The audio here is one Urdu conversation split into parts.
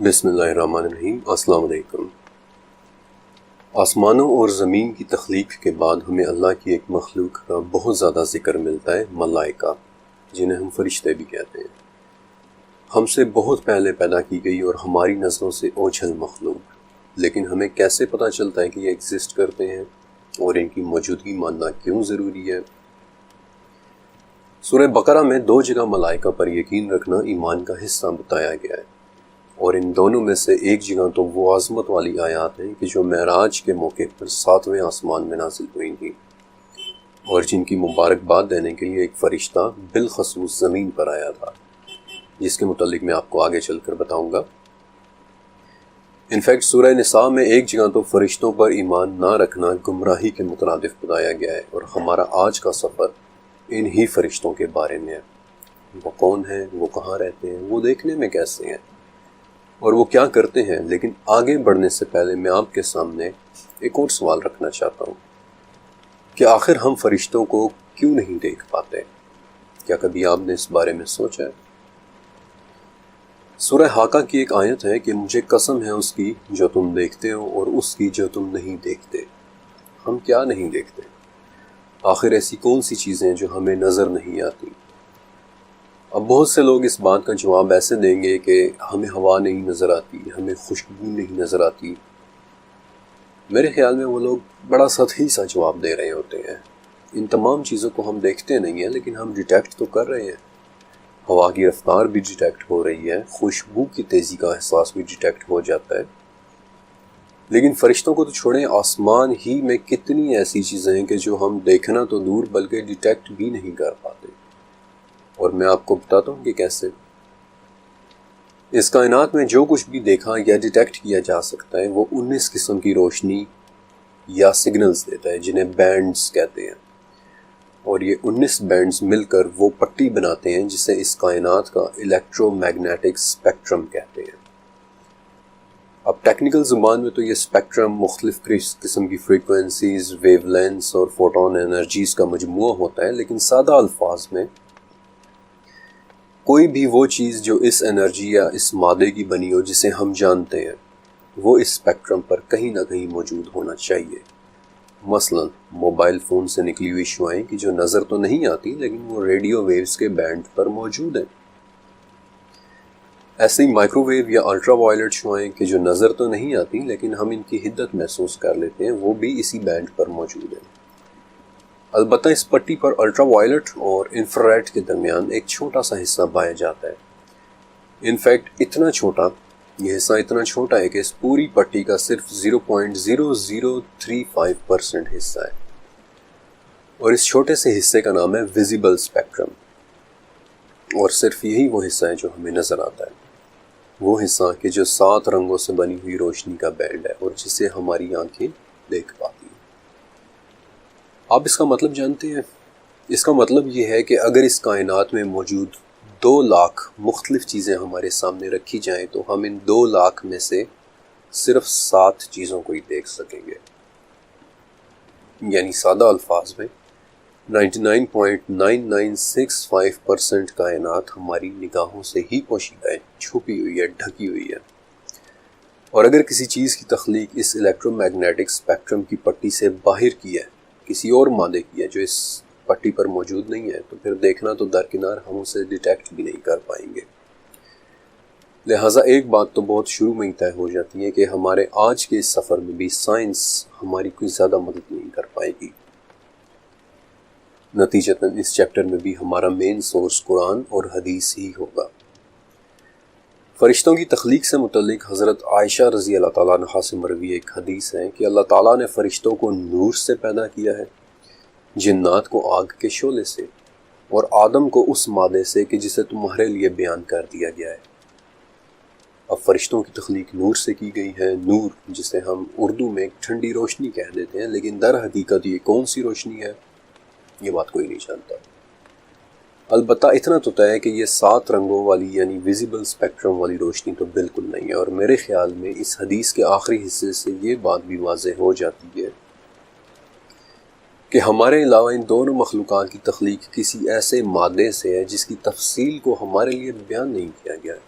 بسم اللہ الرحمن الرحیم۔ السلام علیکم۔ آسمانوں اور زمین کی تخلیق کے بعد ہمیں اللہ کی ایک مخلوق کا بہت زیادہ ذکر ملتا ہے، ملائکہ، جنہیں ہم فرشتے بھی کہتے ہیں۔ ہم سے بہت پہلے پیدا کی گئی اور ہماری نظروں سے اوجھل مخلوق، لیکن ہمیں کیسے پتہ چلتا ہے کہ یہ ایگزسٹ کرتے ہیں اور ان کی موجودگی ماننا کیوں ضروری ہے؟ سورہ بقرہ میں 2 جگہ ملائکہ پر یقین رکھنا ایمان کا حصہ بتایا گیا ہے، اور ان دونوں میں سے ایک جگہ تو وہ عظمت والی آیات ہیں کہ جو معراج کے موقع پر 7ویں آسمان میں نازل ہوئی تھیں، اور جن کی مبارکباد دینے کے لیے ایک فرشتہ بالخصوص زمین پر آیا تھا، جس کے متعلق میں آپ کو آگے چل کر بتاؤں گا۔ انفیکٹ سورہ نساء میں ایک جگہ تو فرشتوں پر ایمان نہ رکھنا گمراہی کے مترادف بتایا گیا ہے، اور ہمارا آج کا سفر انہی فرشتوں کے بارے میں ہے۔ وہ کون ہیں، وہ کہاں رہتے ہیں، وہ دیکھنے میں کیسے ہیں، اور وہ کیا کرتے ہیں۔ لیکن آگے بڑھنے سے پہلے میں آپ کے سامنے ایک اور سوال رکھنا چاہتا ہوں کہ آخر ہم فرشتوں کو کیوں نہیں دیکھ پاتے؟ کیا کبھی آپ نے اس بارے میں سوچا ہے؟ سورہ حاقہ کی ایک آیت ہے کہ مجھے قسم ہے اس کی جو تم دیکھتے ہو اور اس کی جو تم نہیں دیکھتے۔ ہم کیا نہیں دیکھتے؟ آخر ایسی کون سی چیزیں جو ہمیں نظر نہیں آتی؟ اب بہت سے لوگ اس بات کا جواب ایسے دیں گے کہ ہمیں ہوا نہیں نظر آتی، ہمیں خوشبو نہیں نظر آتی۔ میرے خیال میں وہ لوگ بڑا سطحی سا جواب دے رہے ہوتے ہیں۔ ان تمام چیزوں کو ہم دیکھتے نہیں ہیں، لیکن ہم ڈیٹیکٹ تو کر رہے ہیں۔ ہوا کی رفتار بھی ڈیٹیکٹ ہو رہی ہے، خوشبو کی تیزی کا احساس بھی ڈیٹیکٹ ہو جاتا ہے۔ لیکن فرشتوں کو تو چھوڑیں، آسمان ہی میں کتنی ایسی چیزیں ہیں کہ جو ہم دیکھنا تو دور بلکہ ڈیٹیکٹ بھی نہیں کر پاتے، اور میں آپ کو بتاتا ہوں کہ کیسے۔ اس کائنات میں جو کچھ بھی دیکھا یا ڈیٹیکٹ کیا جا سکتا ہے وہ 19 قسم کی روشنی یا سگنلز دیتا ہے، جنہیں بینڈز کہتے ہیں، اور یہ 19 بینڈز مل کر وہ پٹی بناتے ہیں جسے اس کائنات کا الیکٹرو میگنیٹک اسپیکٹرم کہتے ہیں۔ اب ٹیکنیکل زبان میں تو یہ اسپیکٹرم مختلف قسم کی فریکوینسیز، ویو لینتھس اور فوٹون انرجیز کا مجموعہ ہوتا ہے، لیکن سادہ الفاظ میں کوئی بھی وہ چیز جو اس انرجی یا اس مادے کی بنی ہو جسے ہم جانتے ہیں، وہ اس اسپیکٹرم پر کہیں نہ کہیں موجود ہونا چاہیے۔ مثلا موبائل فون سے نکلی ہوئی شعاعیں کہ جو نظر تو نہیں آتی، لیکن وہ ریڈیو ویوز کے بینڈ پر موجود ہیں۔ ایسے ہی مائکرو ویو یا الٹرا وائلٹ شعاعیں کہ جو نظر تو نہیں آتی، لیکن ہم ان کی حدت محسوس کر لیتے ہیں، وہ بھی اسی بینڈ پر موجود ہیں۔ البتہ اس پٹی پر الٹرا وائلٹ اور انفراریڈ کے درمیان ایک چھوٹا سا حصہ پایا جاتا ہے۔ انفیکٹ یہ حصہ اتنا چھوٹا ہے کہ اس پوری پٹی کا صرف 0.0035% حصہ ہے، اور اس چھوٹے سے حصے کا نام ہے ویزیبل اسپیکٹرم، اور صرف یہی وہ حصہ ہے جو ہمیں نظر آتا ہے، وہ حصہ کہ جو 7 رنگوں سے بنی ہوئی روشنی کا بینڈ ہے اور جسے ہماری آنکھیں دیکھ پاتی ہیں۔ آپ اس کا مطلب جانتے ہیں؟ اس کا مطلب یہ ہے کہ اگر اس کائنات میں موجود 2 لاکھ مختلف چیزیں ہمارے سامنے رکھی جائیں تو ہم ان 2 لاکھ میں سے صرف 7 چیزوں کو ہی دیکھ سکیں گے۔ یعنی سادہ الفاظ میں 99.9965% کائنات ہماری نگاہوں سے ہی پوشیدہ ہے، چھپی ہوئی ہے، ڈھکی ہوئی ہے۔ اور اگر کسی چیز کی تخلیق اس الیکٹرو میگنیٹک اسپیکٹرم کی پٹی سے باہر کی ہے، کسی اور مادے کی ہے جو اس پٹی پر موجود نہیں ہے، تو پھر دیکھنا تو درکنار، ہم اسے ڈیٹیکٹ بھی نہیں کر پائیں گے۔ لہٰذا ایک بات تو بہت شروع میں ہی طے ہو جاتی ہے کہ ہمارے آج کے اس سفر میں بھی سائنس ہماری کوئی زیادہ مدد نہیں کر پائے گی۔ نتیجتاً اس چیپٹر میں بھی ہمارا مین سورس قرآن اور حدیث ہی ہوگا۔ فرشتوں کی تخلیق سے متعلق حضرت عائشہ رضی اللہ تعالیٰ عنہا سے مروی ایک حدیث ہے کہ اللہ تعالیٰ نے فرشتوں کو نور سے پیدا کیا ہے، جنات کو آگ کے شعلے سے، اور آدم کو اس مادے سے کہ جسے تمہارے لیے بیان کر دیا گیا ہے۔ اب فرشتوں کی تخلیق نور سے کی گئی ہے، نور جسے ہم اردو میں ایک ٹھنڈی روشنی کہہ دیتے ہیں، لیکن در حقیقت یہ کون سی روشنی ہے، یہ بات کوئی نہیں جانتا۔ البتہ اتنا تو طے ہے کہ یہ 7 رنگوں والی یعنی ویزیبل اسپیکٹرم والی روشنی تو بالکل نہیں ہے، اور میرے خیال میں اس حدیث کے آخری حصے سے یہ بات بھی واضح ہو جاتی ہے کہ ہمارے علاوہ ان دونوں مخلوقات کی تخلیق کسی ایسے مادے سے ہے جس کی تفصیل کو ہمارے لیے بیان نہیں کیا گیا ہے۔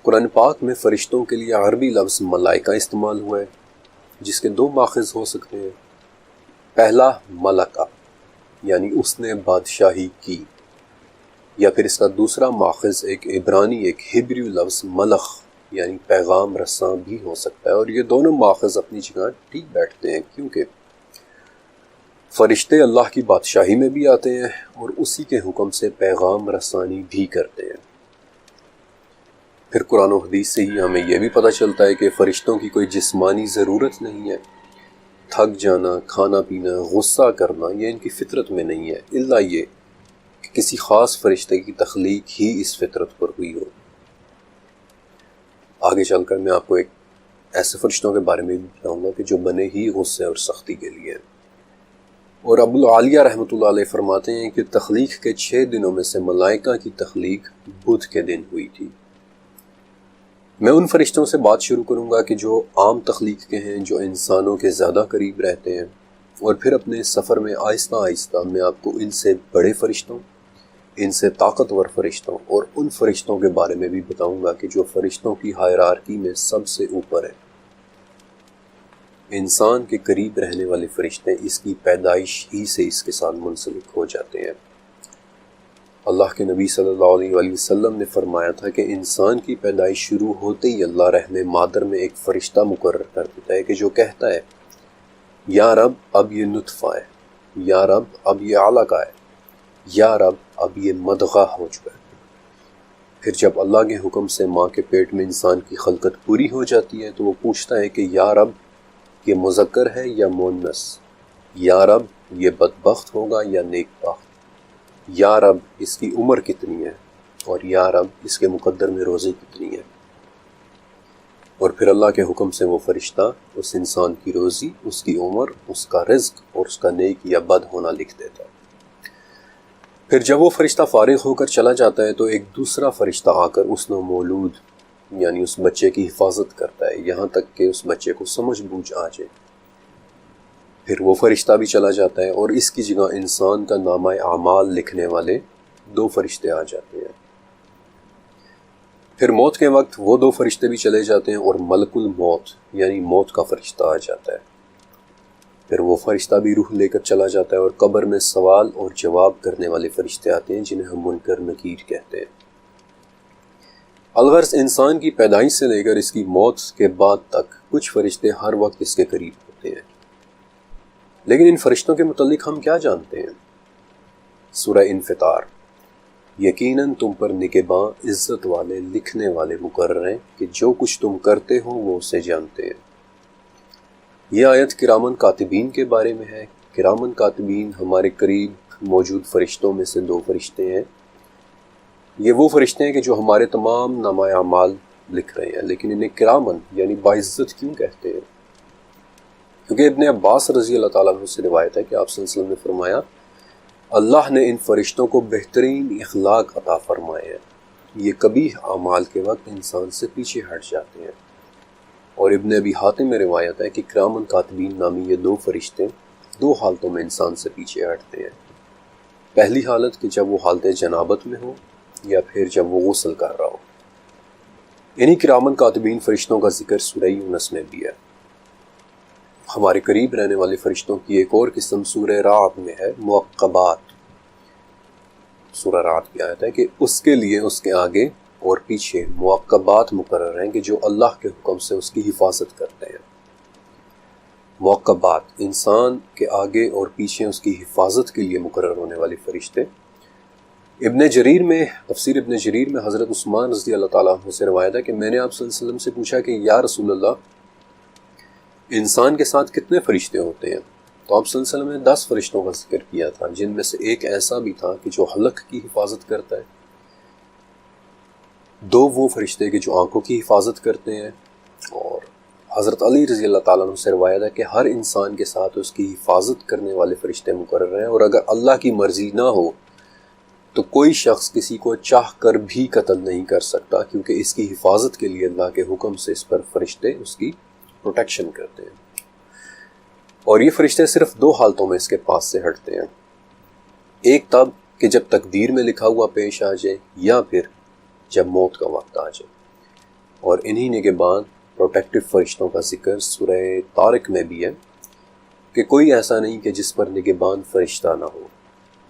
قرآن پاک میں فرشتوں کے لیے عربی لفظ ملائکہ استعمال ہوا ہے، جس کے دو ماخذ ہو سکتے ہیں۔ پہلا ملکہ، یعنی اس نے بادشاہی کی، یا پھر اس کا دوسرا ماخذ ایک عبرانی، ایک ہبریو لفظ ملخ، یعنی پیغام رساں بھی ہو سکتا ہے۔ اور یہ دونوں ماخذ اپنی جگہ ٹھیک بیٹھتے ہیں، کیونکہ فرشتے اللہ کی بادشاہی میں بھی آتے ہیں اور اسی کے حکم سے پیغام رسانی بھی کرتے ہیں۔ پھر قرآن و حدیث سے ہی ہمیں یہ بھی پتہ چلتا ہے کہ فرشتوں کی کوئی جسمانی ضرورت نہیں ہے۔ تھک جانا، کھانا پینا، غصہ کرنا یہ ان کی فطرت میں نہیں ہے، الا یہ کہ کسی خاص فرشتے کی تخلیق ہی اس فطرت پر ہوئی ہو۔ آگے چل کر میں آپ کو ایک ایسے فرشتوں کے بارے میں بھی بتاؤں گا کہ جو بنے ہی غصے اور سختی کے لیے۔ اور ابو العالیہ رحمۃ اللہ علیہ فرماتے ہیں کہ تخلیق کے 6 دنوں میں سے ملائکہ کی تخلیق بدھ کے دن ہوئی تھی۔ میں ان فرشتوں سے بات شروع کروں گا کہ جو عام تخلیق کے ہیں، جو انسانوں کے زیادہ قریب رہتے ہیں، اور پھر اپنے سفر میں آہستہ آہستہ میں آپ کو ان سے بڑے فرشتوں، ان سے طاقتور فرشتوں اور ان فرشتوں کے بارے میں بھی بتاؤں گا کہ جو فرشتوں کی ہائرارکی میں سب سے اوپر ہیں۔ انسان کے قریب رہنے والے فرشتے اس کی پیدائش ہی سے اس کے ساتھ منسلک ہو جاتے ہیں۔ اللہ کے نبی صلی اللہ علیہ وآلہ وسلم نے فرمایا تھا کہ انسان کی پیدائش شروع ہوتے ہی اللہ رحم مادر میں ایک فرشتہ مقرر کر دیتا ہے کہ جو کہتا ہے یا رب اب یہ نطفہ ہے، یا رب اب یہ علقہ ہے، یا رب اب یہ مضغہ ہو چکا ہے۔ پھر جب اللہ کے حکم سے ماں کے پیٹ میں انسان کی خلقت پوری ہو جاتی ہے تو وہ پوچھتا ہے کہ یا رب یہ مذکر ہے یا مؤنث، یا رب یہ بدبخت ہوگا یا نیک بخت، یا رب اس کی عمر کتنی ہے، اور یا رب اس کے مقدر میں روزے کتنی ہے۔ اور پھر اللہ کے حکم سے وہ فرشتہ اس انسان کی روزی، اس کی عمر، اس کا رزق اور اس کا نیک یا بد ہونا لکھ دیتا ہے۔ پھر جب وہ فرشتہ فارغ ہو کر چلا جاتا ہے تو ایک دوسرا فرشتہ آ کر اس نومولود یعنی اس بچے کی حفاظت کرتا ہے، یہاں تک کہ اس بچے کو سمجھ بوجھ آ جائے۔ پھر وہ فرشتہ بھی چلا جاتا ہے اور اس کی جگہ انسان کا نامہ اعمال لکھنے والے 2 فرشتے آ جاتے ہیں۔ پھر موت کے وقت وہ 2 فرشتے بھی چلے جاتے ہیں اور ملک الموت یعنی موت کا فرشتہ آ جاتا ہے۔ پھر وہ فرشتہ بھی روح لے کر چلا جاتا ہے اور قبر میں سوال اور جواب کرنے والے فرشتے آتے ہیں جنہیں ہم منکر نکیر کہتے ہیں۔ الغرض انسان کی پیدائش سے لے کر اس کی موت کے بعد تک کچھ فرشتے ہر وقت اس کے قریب ہوتے ہیں۔ لیکن ان فرشتوں کے متعلق ہم کیا جانتے ہیں؟ سورہ انفطار، یقیناً تم پر نگہباں عزت والے لکھنے والے مقرر ہیں کہ جو کچھ تم کرتے ہو وہ اسے جانتے ہیں۔ یہ آیت کرامن کاتبین کے بارے میں ہے۔ کرامن کاتبین ہمارے قریب موجود فرشتوں میں سے 2 فرشتے ہیں۔ یہ وہ فرشتے ہیں کہ جو ہمارے تمام نامہ اعمال لکھ رہے ہیں، لیکن انہیں کرامن یعنی باعزت کیوں کہتے ہیں؟ کیونکہ ابن عباس رضی اللہ تعالیٰ عنہ سے روایت ہے کہ آپ صلی اللہ علیہ وسلم نے فرمایا اللہ نے ان فرشتوں کو بہترین اخلاق عطا فرمائے ہیں، یہ قبیح اعمال کے وقت انسان سے پیچھے ہٹ جاتے ہیں۔ اور ابن ابی حاتم میں روایت ہے کہ کرامن کاتبین نامی یہ 2 فرشتے 2 حالتوں میں انسان سے پیچھے ہٹتے ہیں۔ پہلی حالت کہ جب وہ حالت جنابت میں ہو یا پھر جب وہ غسل کر رہا ہو۔ انہی کرامن کاتبین فرشتوں کا ذکر سورہ یونس میں بھی ہے۔ ہمارے قریب رہنے والے فرشتوں کی ایک اور قسم سورہ رعد میں ہے، معقبات۔ سورہ رعد کی آیت ہے کہ اس کے لیے اس کے آگے اور پیچھے معقبات مقرر ہیں کہ جو اللہ کے حکم سے اس کی حفاظت کرتے ہیں۔ معقبات انسان کے آگے اور پیچھے اس کی حفاظت کے لیے مقرر ہونے والے فرشتے۔ ابن جریر میں تفسیر ابن جریر میں حضرت عثمان رضی اللہ تعالیٰ عنہ سے روایت ہے کہ میں نے آپ صلی اللہ علیہ وسلم سے پوچھا کہ یا رسول اللہ انسان کے ساتھ کتنے فرشتے ہوتے ہیں؟ تو آپ صلی اللہ علیہ وسلم نے 10 فرشتوں کا ذکر کیا تھا، جن میں سے ایک ایسا بھی تھا کہ جو حلق کی حفاظت کرتا ہے، 2 وہ فرشتے کہ جو آنکھوں کی حفاظت کرتے ہیں، اور حضرت علی رضی اللہ تعالیٰ عنہ سے روایت ہے کہ ہر انسان کے ساتھ اس کی حفاظت کرنے والے فرشتے مقرر ہیں، اور اگر اللہ کی مرضی نہ ہو تو کوئی شخص کسی کو چاہ کر بھی قتل نہیں کر سکتا، کیونکہ اس کی حفاظت کے لیے اللہ کے حکم سے اس پر فرشتے اس کی پروٹیکشن کرتے ہیں۔ اور یہ فرشتے صرف 2 حالتوں میں اس کے پاس سے ہٹتے ہیں، ایک تب کہ جب تقدیر میں لکھا ہوا پیش آ جائے، یا پھر جب موت کا وقت آ جائے۔ اور انہی نگہبان پروٹیکٹیو فرشتوں کا ذکر سورہ طارق میں بھی ہے کہ کوئی ایسا نہیں کہ جس پر نگہبان فرشتہ نہ ہو.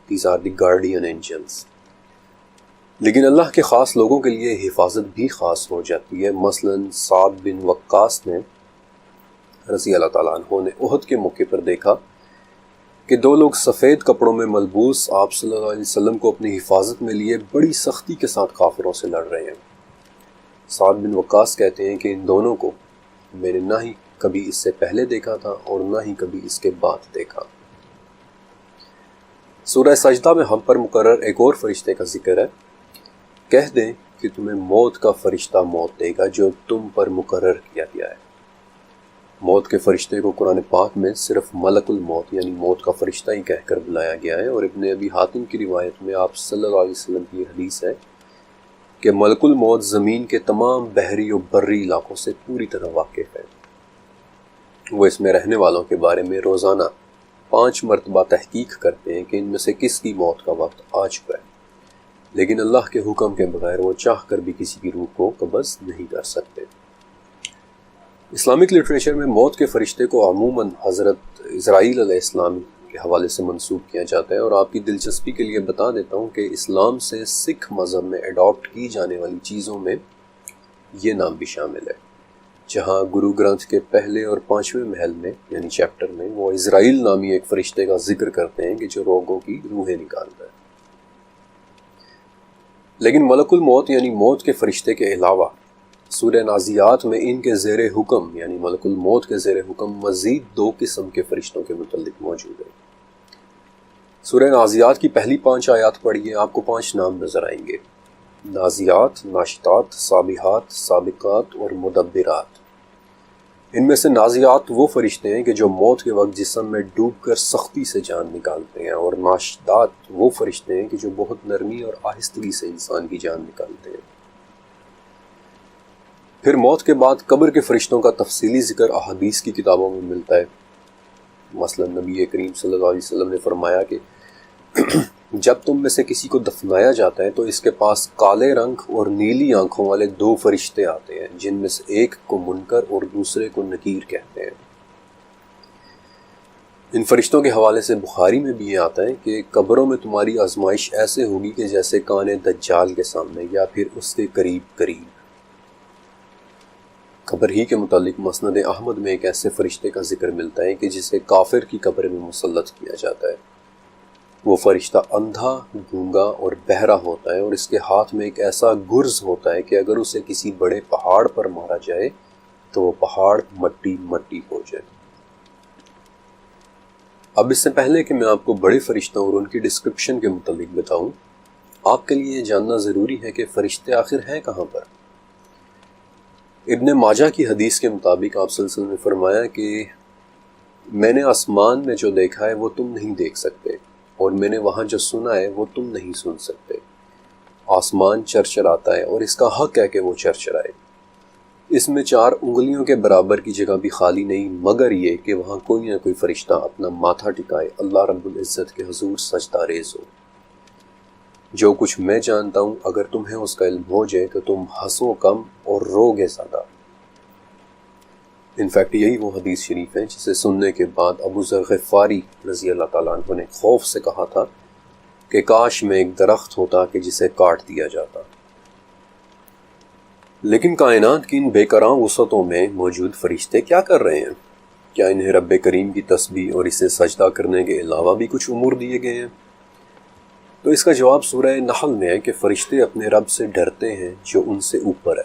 These are the guardian angels. لیکن اللہ کے خاص لوگوں کے لیے حفاظت بھی خاص ہو جاتی ہے. مثلا سعد بن وقاص نے رضی اللہ تعالیٰ عنہ نے احد کے موقع پر دیکھا کہ دو لوگ سفید کپڑوں میں ملبوس آپ صلی اللہ علیہ وسلم کو اپنی حفاظت میں لیے بڑی سختی کے ساتھ کافروں سے لڑ رہے ہیں. سعد بن وقاص کہتے ہیں کہ ان دونوں کو میں نے نہ ہی کبھی اس سے پہلے دیکھا تھا اور نہ ہی کبھی اس کے بعد دیکھا. سورہ سجدہ میں ہم پر مقرر ایک اور فرشتے کا ذکر ہے. کہہ دیں کہ تمہیں موت کا فرشتہ موت دے گا جو تم پر مقرر کیا گیا ہے. موت کے فرشتے کو قرآن پاک میں صرف ملک الموت یعنی موت کا فرشتہ ہی کہہ کر بلایا گیا ہے. اور ابن ابی حاتم کی روایت میں آپ صلی اللہ علیہ وسلم کی حدیث ہے کہ ملک الموت زمین کے تمام بحری و بری علاقوں سے پوری طرح واقف ہے. وہ اس میں رہنے والوں کے بارے میں روزانہ 5 مرتبہ تحقیق کرتے ہیں کہ ان میں سے کس کی موت کا وقت آ چکا ہے، لیکن اللہ کے حکم کے بغیر وہ چاہ کر بھی کسی کی روح کو قبض نہیں کر سکتے. اسلامک لٹریچر میں موت کے فرشتے کو عموماً حضرت اسرائیل علیہ السلام کے حوالے سے منسوب کیا جاتا ہے. اور آپ کی دلچسپی کے لیے بتا دیتا ہوں کہ اسلام سے سکھ مذہب میں اڈاپٹ کی جانے والی چیزوں میں یہ نام بھی شامل ہے. جہاں گرو گرنتھ کے پہلے اور 5ویں محل میں یعنی چیپٹر میں وہ اسرائیل نامی ایک فرشتے کا ذکر کرتے ہیں کہ جو روگوں کی روحیں نکالتا ہے. لیکن ملک الموت یعنی موت کے فرشتے کے علاوہ سورہ نازیات میں ان کے زیر حکم یعنی ملک الموت کے زیر حکم مزید 2 قسم کے فرشتوں کے متعلق موجود ہے. سورہ نازیات کی پہلی 5 آیات پڑھیے، آپ کو 5 نام نظر آئیں گے: نازیات، ناشطات، سابحات، سابقات اور مدبرات. ان میں سے نازیات وہ فرشتے ہیں کہ جو موت کے وقت جسم میں ڈوب کر سختی سے جان نکالتے ہیں، اور ناشطات وہ فرشتے ہیں کہ جو بہت نرمی اور آہستگی سے انسان کی جان نکالتے ہیں. پھر موت کے بعد قبر کے فرشتوں کا تفصیلی ذکر احادیث کی کتابوں میں ملتا ہے. مثلا نبی کریم صلی اللہ علیہ وسلم نے فرمایا کہ جب تم میں سے کسی کو دفنایا جاتا ہے تو اس کے پاس کالے رنگ اور نیلی آنکھوں والے 2 فرشتے آتے ہیں، جن میں سے ایک کو منکر اور دوسرے کو نکیر کہتے ہیں. ان فرشتوں کے حوالے سے بخاری میں بھی یہ آتا ہے کہ قبروں میں تمہاری آزمائش ایسے ہوگی کہ جیسے کان دجال کے سامنے یا پھر اس کے قریب قریب. قبر ہی کے متعلق مسند احمد میں ایک ایسے فرشتے کا ذکر ملتا ہے کہ جسے کافر کی قبر میں مسلط کیا جاتا ہے. وہ فرشتہ اندھا، گونگا اور بہرا ہوتا ہے، اور اس کے ہاتھ میں ایک ایسا گرز ہوتا ہے کہ اگر اسے کسی بڑے پہاڑ پر مارا جائے تو وہ پہاڑ مٹی مٹی ہو جائے. اب اس سے پہلے کہ میں آپ کو بڑے فرشتوں اور ان کی ڈسکرپشن کے متعلق بتاؤں، آپ کے لیے یہ جاننا ضروری ہے کہ فرشتے آخر ہیں کہاں پر. ابن ماجہ کی حدیث کے مطابق آپ صلی اللہ علیہ وسلم نے فرمایا کہ میں نے آسمان میں جو دیکھا ہے وہ تم نہیں دیکھ سکتے، اور میں نے وہاں جو سنا ہے وہ تم نہیں سن سکتے. آسمان چرچراتا ہے اور اس کا حق ہے کہ وہ چرچرائے. اس میں 4 انگلیوں کے برابر کی جگہ بھی خالی نہیں، مگر یہ کہ وہاں کوئی نہ کوئی فرشتہ اپنا ماتھا ٹکائے اللہ رب العزت کے حضور سجدہ ریز ہو. جو کچھ میں جانتا ہوں اگر تمہیں اس کا علم ہو جائے تو تم ہنسو کم اور روگے زیادہ. انفیکٹ یہی وہ حدیث شریف ہے جسے سننے کے بعد ابو ذر غفاری رضی اللہ تعالیٰ عنہ نے خوف سے کہا تھا کہ کاش میں ایک درخت ہوتا کہ جسے کاٹ دیا جاتا. لیکن کائنات کی ان بے کراں وسعتوں میں موجود فرشتے کیا کر رہے ہیں؟ کیا انہیں رب کریم کی تسبیح اور اسے سجدہ کرنے کے علاوہ بھی کچھ امور دیے گئے ہیں؟ تو اس کا جواب سورہ نحل میں ہے کہ فرشتے اپنے رب سے ڈرتے ہیں جو ان سے اوپر ہے،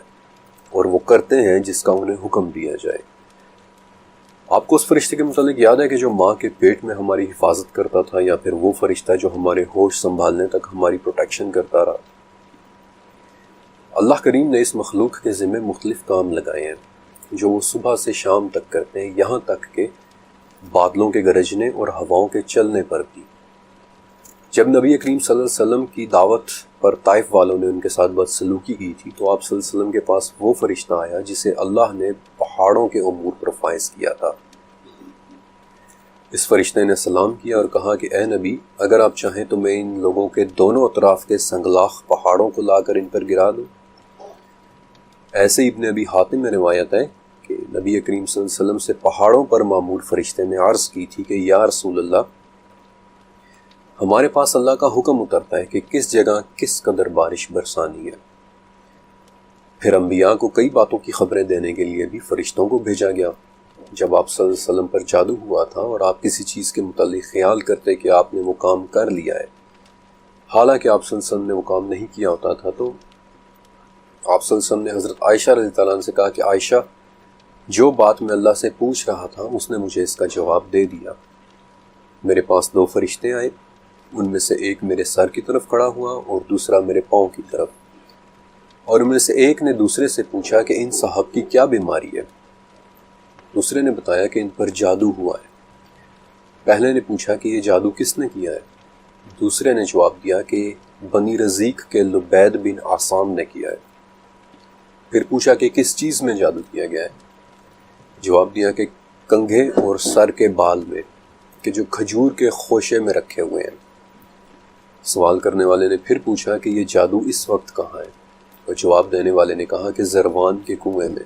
اور وہ کرتے ہیں جس کا انہیں حکم دیا جائے. آپ کو اس فرشتے کے متعلق یاد ہے کہ جو ماں کے پیٹ میں ہماری حفاظت کرتا تھا، یا پھر وہ فرشتہ جو ہمارے ہوش سنبھالنے تک ہماری پروٹیکشن کرتا رہا؟ اللہ کریم نے اس مخلوق کے ذمہ مختلف کام لگائے ہیں جو وہ صبح سے شام تک کرتے ہیں، یہاں تک کہ بادلوں کے گرجنے اور ہواؤں کے چلنے پر بھی. جب نبی کریم صلی اللہ علیہ وسلم کی دعوت پر طائف والوں نے ان کے ساتھ بدسلوکی کی تھی تو آپ صلی اللہ علیہ وسلم کے پاس وہ فرشتہ آیا جسے اللہ نے پہاڑوں کے امور پر فائز کیا تھا. اس فرشتے نے سلام کیا اور کہا کہ اے نبی، اگر آپ چاہیں تو میں ان لوگوں کے دونوں اطراف کے سنگلاخ پہاڑوں کو لا کر ان پر گرا دوں. ایسے ہی ابن ابی حاتم میں روایت ہے کہ نبی کریم صلی اللہ علیہ وسلم سے پہاڑوں پر معمور فرشتے نے عرض کی تھی کہ یا رسول اللہ، ہمارے پاس اللہ کا حکم اترتا ہے کہ کس جگہ کس قدر بارش برسانی ہے۔ پھر انبیاء کو کئی باتوں کی خبریں دینے کے لیے بھی فرشتوں کو بھیجا گیا۔ جب آپ صلی اللہ علیہ وسلم پر جادو ہوا تھا اور آپ کسی چیز کے متعلق خیال کرتے کہ آپ نے وہ کام کر لیا ہے، حالانکہ آپ صلی اللہ علیہ وسلم نے وہ کام نہیں کیا ہوتا تھا، تو آپ صلی اللہ علیہ وسلم نے حضرت عائشہ رضی اللہ عنہ سے کہا کہ عائشہ، جو بات میں اللہ سے پوچھ رہا تھا اس نے مجھے اس کا جواب دے دیا۔ میرے پاس 2 فرشتے آئے، ان میں سے ایک میرے سر کی طرف کھڑا ہوا اور دوسرا میرے پاؤں کی طرف، اور ان میں سے ایک نے دوسرے سے پوچھا کہ ان صاحب کی کیا بیماری ہے؟ دوسرے نے بتایا کہ ان پر جادو ہوا ہے۔ پہلے نے پوچھا کہ یہ جادو کس نے کیا ہے؟ دوسرے نے جواب دیا کہ بنی رزیق کے لبید بن عاصم نے کیا ہے۔ پھر پوچھا کہ کس چیز میں جادو کیا گیا ہے؟ جواب دیا کہ کنگھے اور سر کے بال میں، کہ جو کھجور کے خوشے میں رکھے ہوئے ہیں۔ سوال کرنے والے نے پھر پوچھا کہ یہ جادو اس وقت کہاں ہے؟ اور جواب دینے والے نے کہا کہ زروان کے کنویں میں۔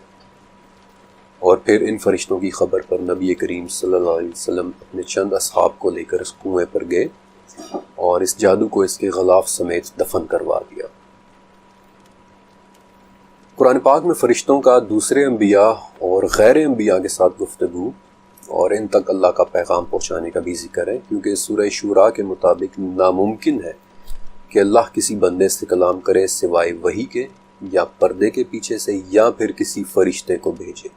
اور پھر ان فرشتوں کی خبر پر نبی کریم صلی اللہ علیہ وسلم اپنے چند اصحاب کو لے کر اس کنویں پر گئے اور اس جادو کو اس کے غلاف سمیت دفن کروا دیا۔ قرآن پاک میں فرشتوں کا دوسرے انبیاء اور غیر انبیاء کے ساتھ گفتگو اور ان تک اللہ کا پیغام پہنچانے کا بھی ذکر ہے، کیونکہ سورہ شورا کے مطابق ناممکن ہے کہ اللہ کسی بندے سے کلام کرے سوائے وحی کے، یا پردے کے پیچھے سے، یا پھر کسی فرشتے کو بھیجے۔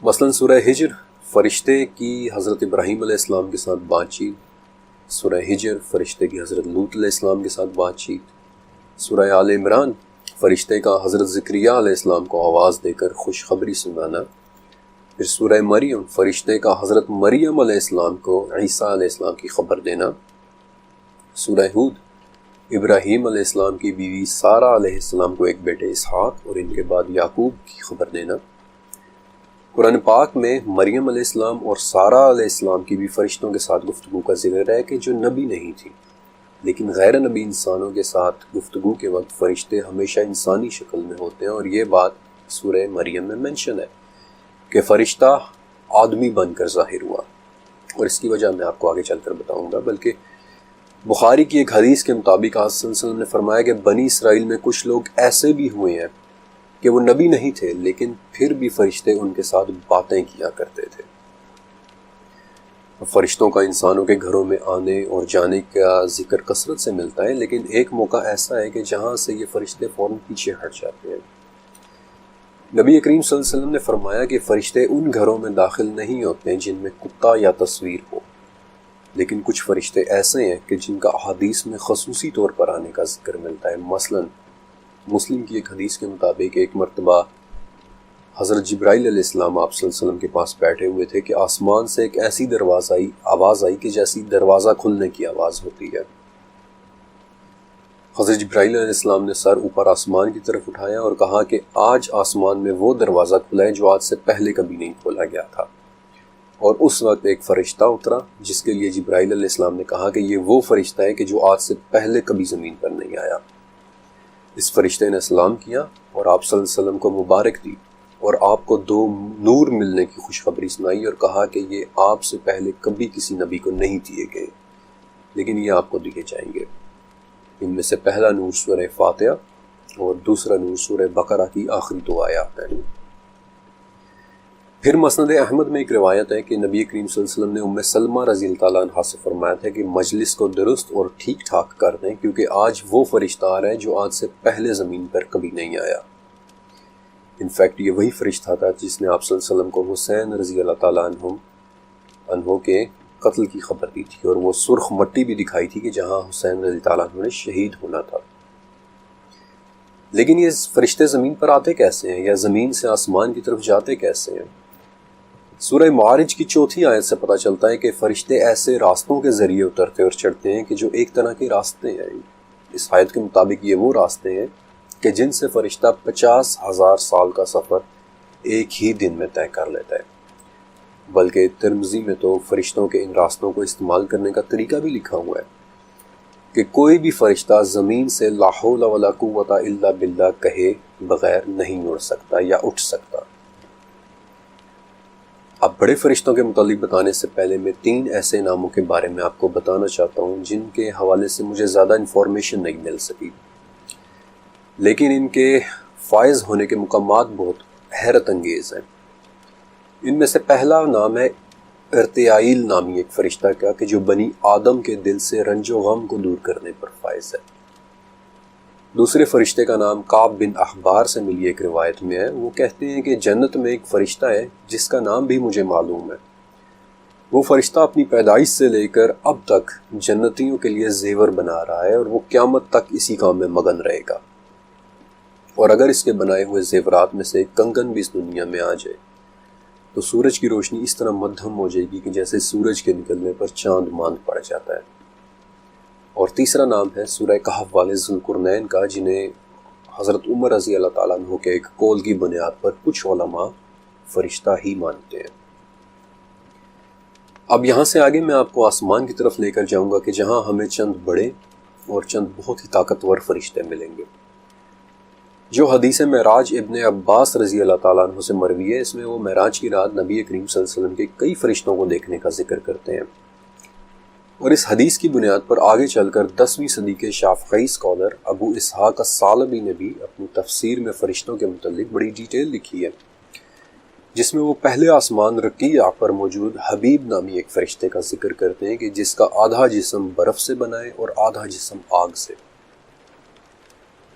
مثلا سورہ ہجر، فرشتے کی حضرت ابراہیم علیہ السلام کے ساتھ بات چیت۔ سورہ ہجر، فرشتے کی حضرت لوط علیہ السلام کے ساتھ بات چیت۔ سورہ آل عمران، فرشتے کا حضرت زکریا علیہ السلام کو آواز دے کر خوشخبری سنانا۔ پھر سورہ مریم، فرشتے کا حضرت مریم علیہ السلام کو عیسیٰ علیہ السلام کی خبر دینا۔ سورہ ہود، ابراہیم علیہ السلام کی بیوی سارہ علیہ السلام کو ایک بیٹے اسحاق اور ان کے بعد یعقوب کی خبر دینا۔ قرآن پاک میں مریم علیہ السلام اور سارہ علیہ السلام کی بھی فرشتوں کے ساتھ گفتگو کا ذکر ہے کہ جو نبی نہیں تھی، لیکن غیر نبی انسانوں کے ساتھ گفتگو کے وقت فرشتے ہمیشہ انسانی شکل میں ہوتے ہیں، اور یہ بات سورہ مریم میں منشن ہے کہ فرشتہ آدمی بن کر ظاہر ہوا، اور اس کی وجہ میں آپ کو آگے چل کر بتاؤں گا۔ بلکہ بخاری کی ایک حدیث کے مطابق آپ صلی اللہ علیہ وسلم نے فرمایا کہ بنی اسرائیل میں کچھ لوگ ایسے بھی ہوئے ہیں کہ وہ نبی نہیں تھے، لیکن پھر بھی فرشتے ان کے ساتھ باتیں کیا کرتے تھے۔ فرشتوں کا انسانوں کے گھروں میں آنے اور جانے کا ذکر کثرت سے ملتا ہے، لیکن ایک موقع ایسا ہے کہ جہاں سے یہ فرشتے فوراً پیچھے ہٹ جاتے ہیں۔ نبی کریم صلی اللہ علیہ وسلم نے فرمایا کہ فرشتے ان گھروں میں داخل نہیں ہوتے ہیں جن میں کتا یا تصویر ہو، لیکن کچھ فرشتے ایسے ہیں کہ جن کا احادیث میں خصوصی طور پر آنے کا ذکر ملتا ہے۔ مثلاً مسلم کی ایک حدیث کے مطابق ایک مرتبہ حضرت جبرائیل علیہ السلام آپ صلی اللہ علیہ وسلم کے پاس بیٹھے ہوئے تھے کہ آسمان سے ایک ایسی آواز آئی کہ جیسی دروازہ کھلنے کی آواز ہوتی ہے۔ حضرت جبرائیل علیہ السلام نے سر اوپر آسمان کی طرف اٹھایا اور کہا کہ آج آسمان میں وہ دروازہ کھلا ہے جو آج سے پہلے کبھی نہیں کھولا گیا تھا۔ اور اس وقت ایک فرشتہ اترا جس کے لیے جبرائیل علیہ السلام نے کہا کہ یہ وہ فرشتہ ہے کہ جو آج سے پہلے کبھی زمین پر نہیں آیا۔ اس فرشتے نے سلام کیا اور آپ صلی اللہ علیہ وسلم کو مبارک دی اور آپ کو 2 نور ملنے کی خوشخبری سنائی، اور کہا کہ یہ آپ سے پہلے کبھی کسی نبی کو نہیں دیے گئے، لیکن یہ آپ کو دیے جائیں گے۔ ان میں سے پہلا نور سورہ فاتحہ اور دوسرا نور سورہ بقرہ کی آخری 2 آیات ہیں۔ پھر مسند احمد میں ایک روایت ہے کہ نبی کریم صلی اللہ علیہ وسلم نے ام سلمہ رضی اللہ تعالیٰ عنہا سے فرمایا تھا کہ مجلس کو درست اور ٹھیک ٹھاک کر دیں، کیونکہ آج وہ فرشتہ آ رہا ہے جو آج سے پہلے زمین پر کبھی نہیں آیا۔ انفیکٹ یہ وہی فرشتہ تھا جس نے آپ صلی اللہ علیہ وسلم کو حسین رضی اللہ تعالیٰ عنہ کے قتل کی خبر دی تھی، اور وہ سرخ مٹی بھی دکھائی تھی کہ جہاں حسین رضی اللہ تعالیٰ عنہ نے شہید ہونا تھا۔ لیکن یہ فرشتے زمین پر آتے کیسے ہیں، یا زمین سے آسمان کی طرف جاتے کیسے ہیں؟ سورہ معارج کی 4 آیت سے پتہ چلتا ہے کہ فرشتے ایسے راستوں کے ذریعے اترتے اور چڑھتے ہیں کہ جو ایک طرح کے راستے ہیں۔ اس آیت کے مطابق یہ وہ راستے ہیں کہ جن سے فرشتہ 50,000 سال کا سفر ایک ہی دن میں طے کر لیتا ہے۔ بلکہ ترمذی میں تو فرشتوں کے ان راستوں کو استعمال کرنے کا طریقہ بھی لکھا ہوا ہے۔ کہ کوئی بھی فرشتہ زمین سے لا حول ولا قوت الا باللہ کہے بغیر نہیں اڑ سکتا یا اٹھ سکتا۔ اب بڑے فرشتوں کے متعلق بتانے سے پہلے میں 3 ایسے ناموں کے بارے میں آپ کو بتانا چاہتا ہوں جن کے حوالے سے مجھے زیادہ انفارمیشن نہیں مل سکی، لیکن ان کے فائز ہونے کے مقامات بہت حیرت انگیز ہیں۔ ان میں سے پہلا نام ہے ارتیائیل نامی ایک فرشتہ کا، کہ جو بنی آدم کے دل سے رنج و غم کو دور کرنے پر فائز ہے۔ دوسرے فرشتے کا نام کعب بن احبار سے ملی ایک روایت میں ہے۔ وہ کہتے ہیں کہ جنت میں ایک فرشتہ ہے جس کا نام بھی مجھے معلوم ہے۔ وہ فرشتہ اپنی پیدائش سے لے کر اب تک جنتیوں کے لیے زیور بنا رہا ہے، اور وہ قیامت تک اسی کام میں مگن رہے گا۔ اور اگر اس کے بنائے ہوئے زیورات میں سے ایک کنگن بھی اس دنیا میں آ جائے تو سورج کی روشنی اس طرح مدھم ہو جائے گی کہ جیسے سورج کے نکلنے پر چاند ماند پڑ جاتا ہے۔ اور تیسرا نام ہے سورہ کہف والے ذوالقرنین کا، جنہیں حضرت عمر رضی اللہ تعالیٰ عنہ کے ایک قول کی بنیاد پر کچھ علماء فرشتہ ہی مانتے ہیں۔ اب یہاں سے آگے میں آپ کو آسمان کی طرف لے کر جاؤں گا کہ جہاں ہمیں چند بڑے اور چند بہت ہی طاقتور فرشتے ملیں گے۔ جو حدیث معراج ابن عباس رضی اللہ تعالیٰ عنہ سے مروی ہے، اس میں وہ معراج کی رات نبی کریم صلی اللہ علیہ وسلم کے کئی فرشتوں کو دیکھنے کا ذکر کرتے ہیں، اور اس حدیث کی بنیاد پر آگے چل کر 10ویں صدی کے شافعی اسکالر ابو اسحاق الثعلبی نے بھی اپنی تفسیر میں فرشتوں کے متعلق بڑی ڈیٹیل لکھی ہے، جس میں وہ پہلے آسمان رقیع پر موجود حبیب نامی ایک فرشتے کا ذکر کرتے ہیں کہ جس کا آدھا جسم برف سے بنا ہے اور آدھا جسم آگ سے،